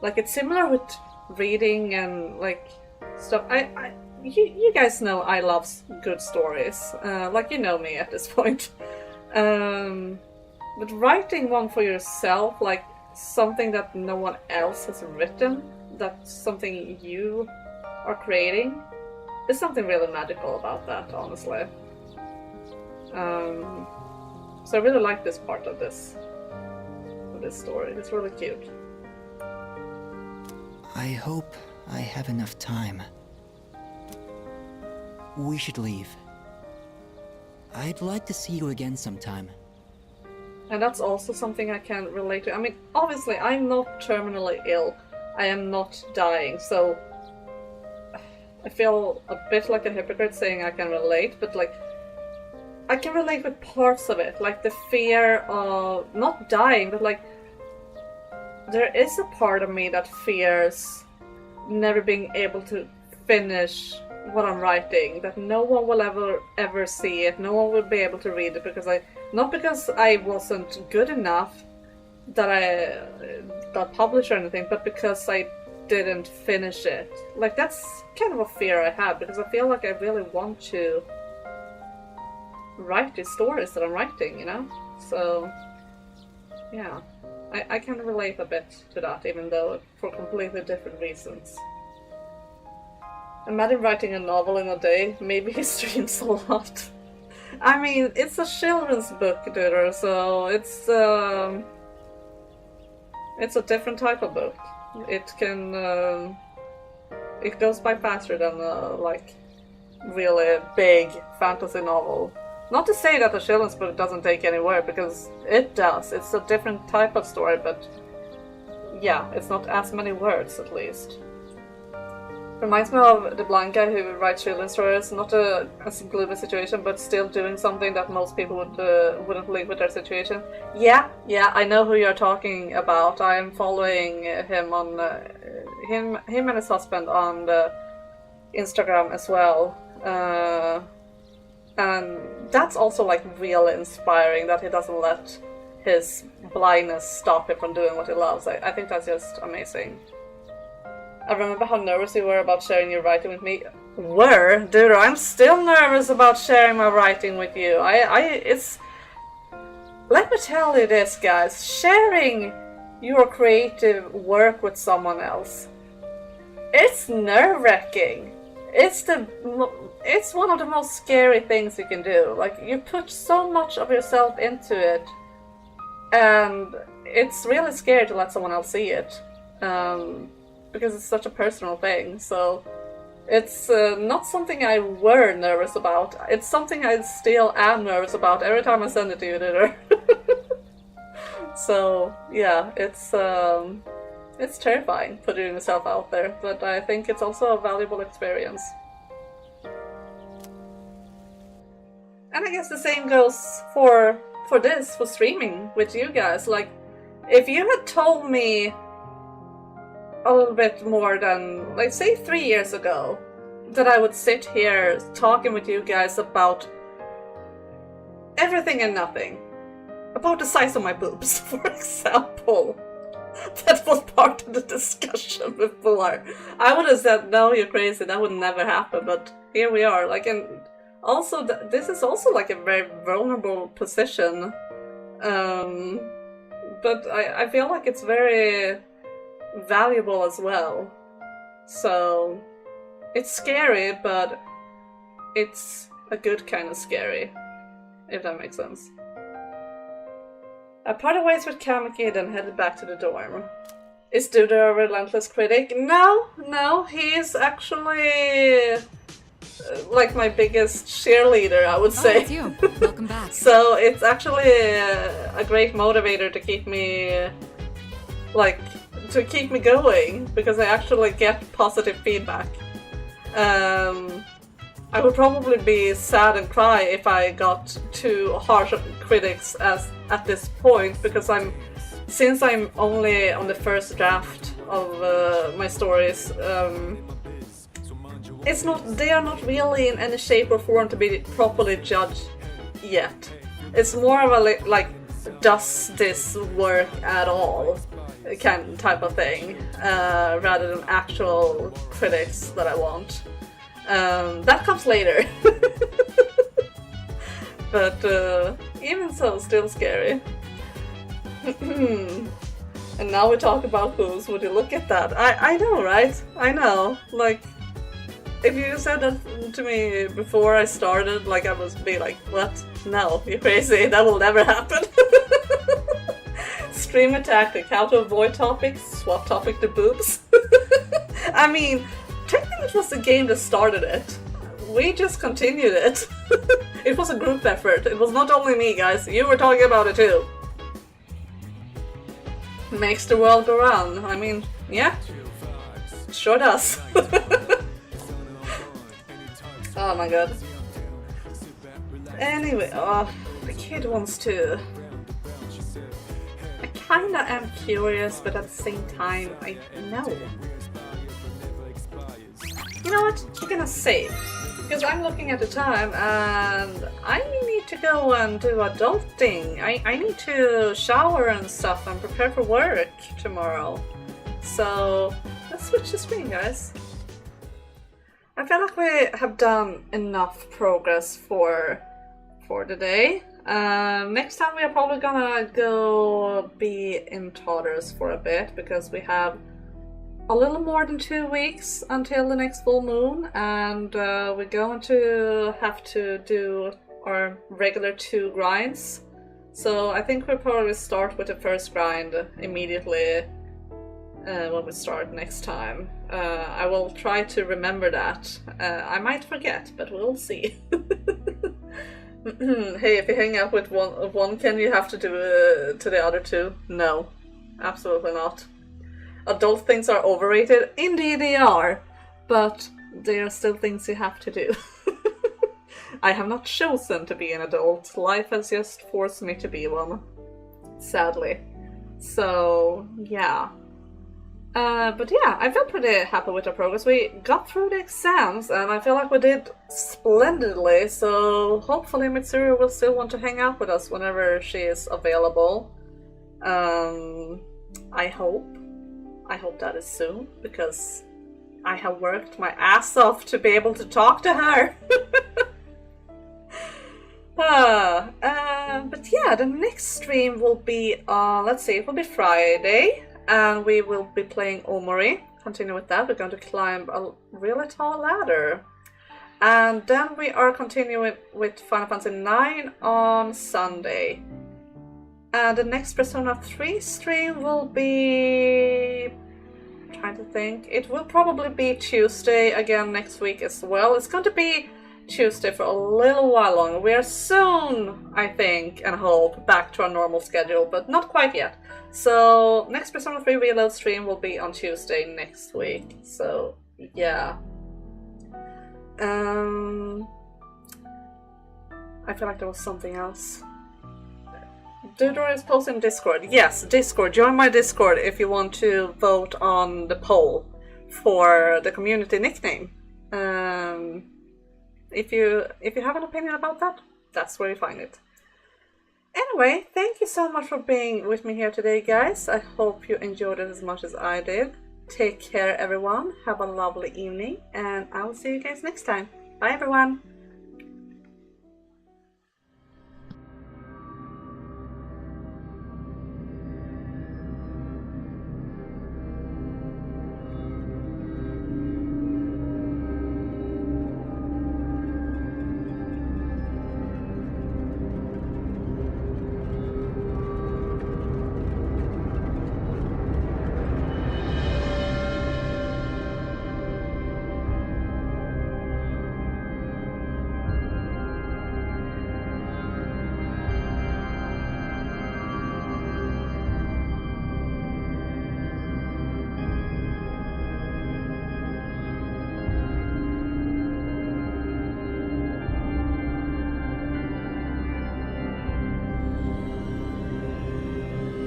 Like, it's similar with reading and like stuff. You guys know I love good stories. Like, you know me at this point. But writing one for yourself, like something that no one else has written, that's something you are creating, there's something really magical about that, honestly. So I really like this part of this story. It's really cute. I hope I have enough time. We should leave. I'd like to see you again sometime. And that's also something I can relate to. I mean, obviously, I'm not terminally ill. I am not dying, so I feel a bit like a hypocrite saying I can relate, but like, I can relate with parts of it, like the fear of not dying, but like, there is a part of me that fears never being able to finish what I'm writing, that no one will ever see it, no one will be able to read it, because not because I wasn't good enough that I got published or anything, but because I didn't finish it. Like, that's kind of a fear I have, because I feel like I really want to write these stories that I'm writing, you know? So, yeah. I can relate a bit to that, even though for completely different reasons. Imagine writing a novel in a day. Maybe he streams a lot. I mean, it's a children's book, dude, so it's a different type of book. It can it goes by faster than like really big fantasy novel. Not to say that a children's book doesn't take anywhere, because it does. It's a different type of story, but yeah, it's not as many words at least. Reminds me of the blind guy who writes children's stories. Not a gloomy situation, but still doing something that most people wouldn't link with their situation. Yeah, I know who you're talking about. I am following him on him and his husband on the Instagram as well. And that's also like really inspiring, that he doesn't let his blindness stop him from doing what he loves. I think that's just amazing. I remember how nervous you were about sharing your writing with me. Dude, I'm still nervous about sharing my writing with you. It's... Let me tell you this, guys. Sharing your creative work with someone else, it's nerve-wracking. It's one of the most scary things you can do. Like, you put so much of yourself into it, and it's really scary to let someone else see it, because it's such a personal thing. So it's not something I were nervous about. It's something I still am nervous about every time I send it to you, editor. So yeah, it's terrifying putting yourself out there, but I think it's also a valuable experience. And I guess the same goes for streaming with you guys. Like, if you had told me a little bit more than, like, say 3 years ago, that I would sit here talking with you guys about everything and nothing, about the size of my boobs, for example, that was part of the discussion before, I would have said, no, you're crazy, that would never happen. But here we are. Like, and also this is also like a very vulnerable position, but I feel like it's very valuable as well. So it's scary, but it's a good kind of scary, if that makes sense. I parted ways with Kamiki, then headed back to the dorm. Is Duda a relentless critic? No, he's actually like my biggest cheerleader, I would say. Oh, it's you. Welcome back. So it's actually a great motivator to keep me, going, because I actually get positive feedback. I would probably be sad and cry if I got too harsh of critics at this point, because since I'm only on the first draft of my stories, they are not really in any shape or form to be properly judged yet. It's more of a like does this work at all type of thing, rather than actual critics that I want. That comes later. But even so, still scary. And now we talk about who's. Would you look at that? I know, right? I know. Like, if you said that to me before I started, like, I would be like, what? No, you're crazy. That will never happen. Streamer tactic. How to avoid topics. Swap topic to boobs. I mean, technically it was the game that started it. We just continued it. It was a group effort. It was not only me, guys. You were talking about it too. Makes the world go round. I mean, yeah. Sure does. Oh my god. Anyway, the kid wants to... I kinda am curious, but at the same time, I know. You know what? I'm gonna save. Because I'm looking at the time and I need to go and do adulting. I need to shower and stuff and prepare for work tomorrow. So let's switch the screen, guys. I feel like we have done enough progress for the day. Next time we are probably gonna go be in Tartarus for a bit, because we have a little more than 2 weeks until the next full moon, and we're going to have to do our regular 2 grinds. So I think we'll probably start with the first grind immediately when we start next time. I will try to remember that. I might forget, but we'll see. Hey, if you hang out with one, can you have to do to the other 2? No, absolutely not. Adult things are overrated. Indeed they are, but they are still things you have to do. I have not chosen to be an adult. Life has just forced me to be one, sadly. So, yeah. But yeah, I felt pretty happy with our progress. We got through the exams, and I feel like we did splendidly, so hopefully Mitsuru will still want to hang out with us whenever she is available. I hope that is soon, because I have worked my ass off to be able to talk to her. But yeah, the next stream will be on, let's see, it will be Friday, and we will be playing Omori. Continue with that. We're going to climb a really tall ladder. And then we are continuing with Final Fantasy IX on Sunday. And the next Persona 3 stream will be... I'm trying to think. It will probably be Tuesday again next week as well. It's going to be Tuesday for a little while longer. We are soon, I think, and hope, back to our normal schedule, but not quite yet. So next Persona 3 Reload stream will be on Tuesday next week. So yeah. I feel like there was something else. Dudor is posting Discord. Yes, Discord. Join my Discord if you want to vote on the poll for the community nickname. If you have an opinion about that, that's where you find it. Anyway, thank you so much for being with me here today, guys. I hope you enjoyed it as much as I did. Take care, everyone. Have a lovely evening, and I will see you guys next time. Bye, everyone.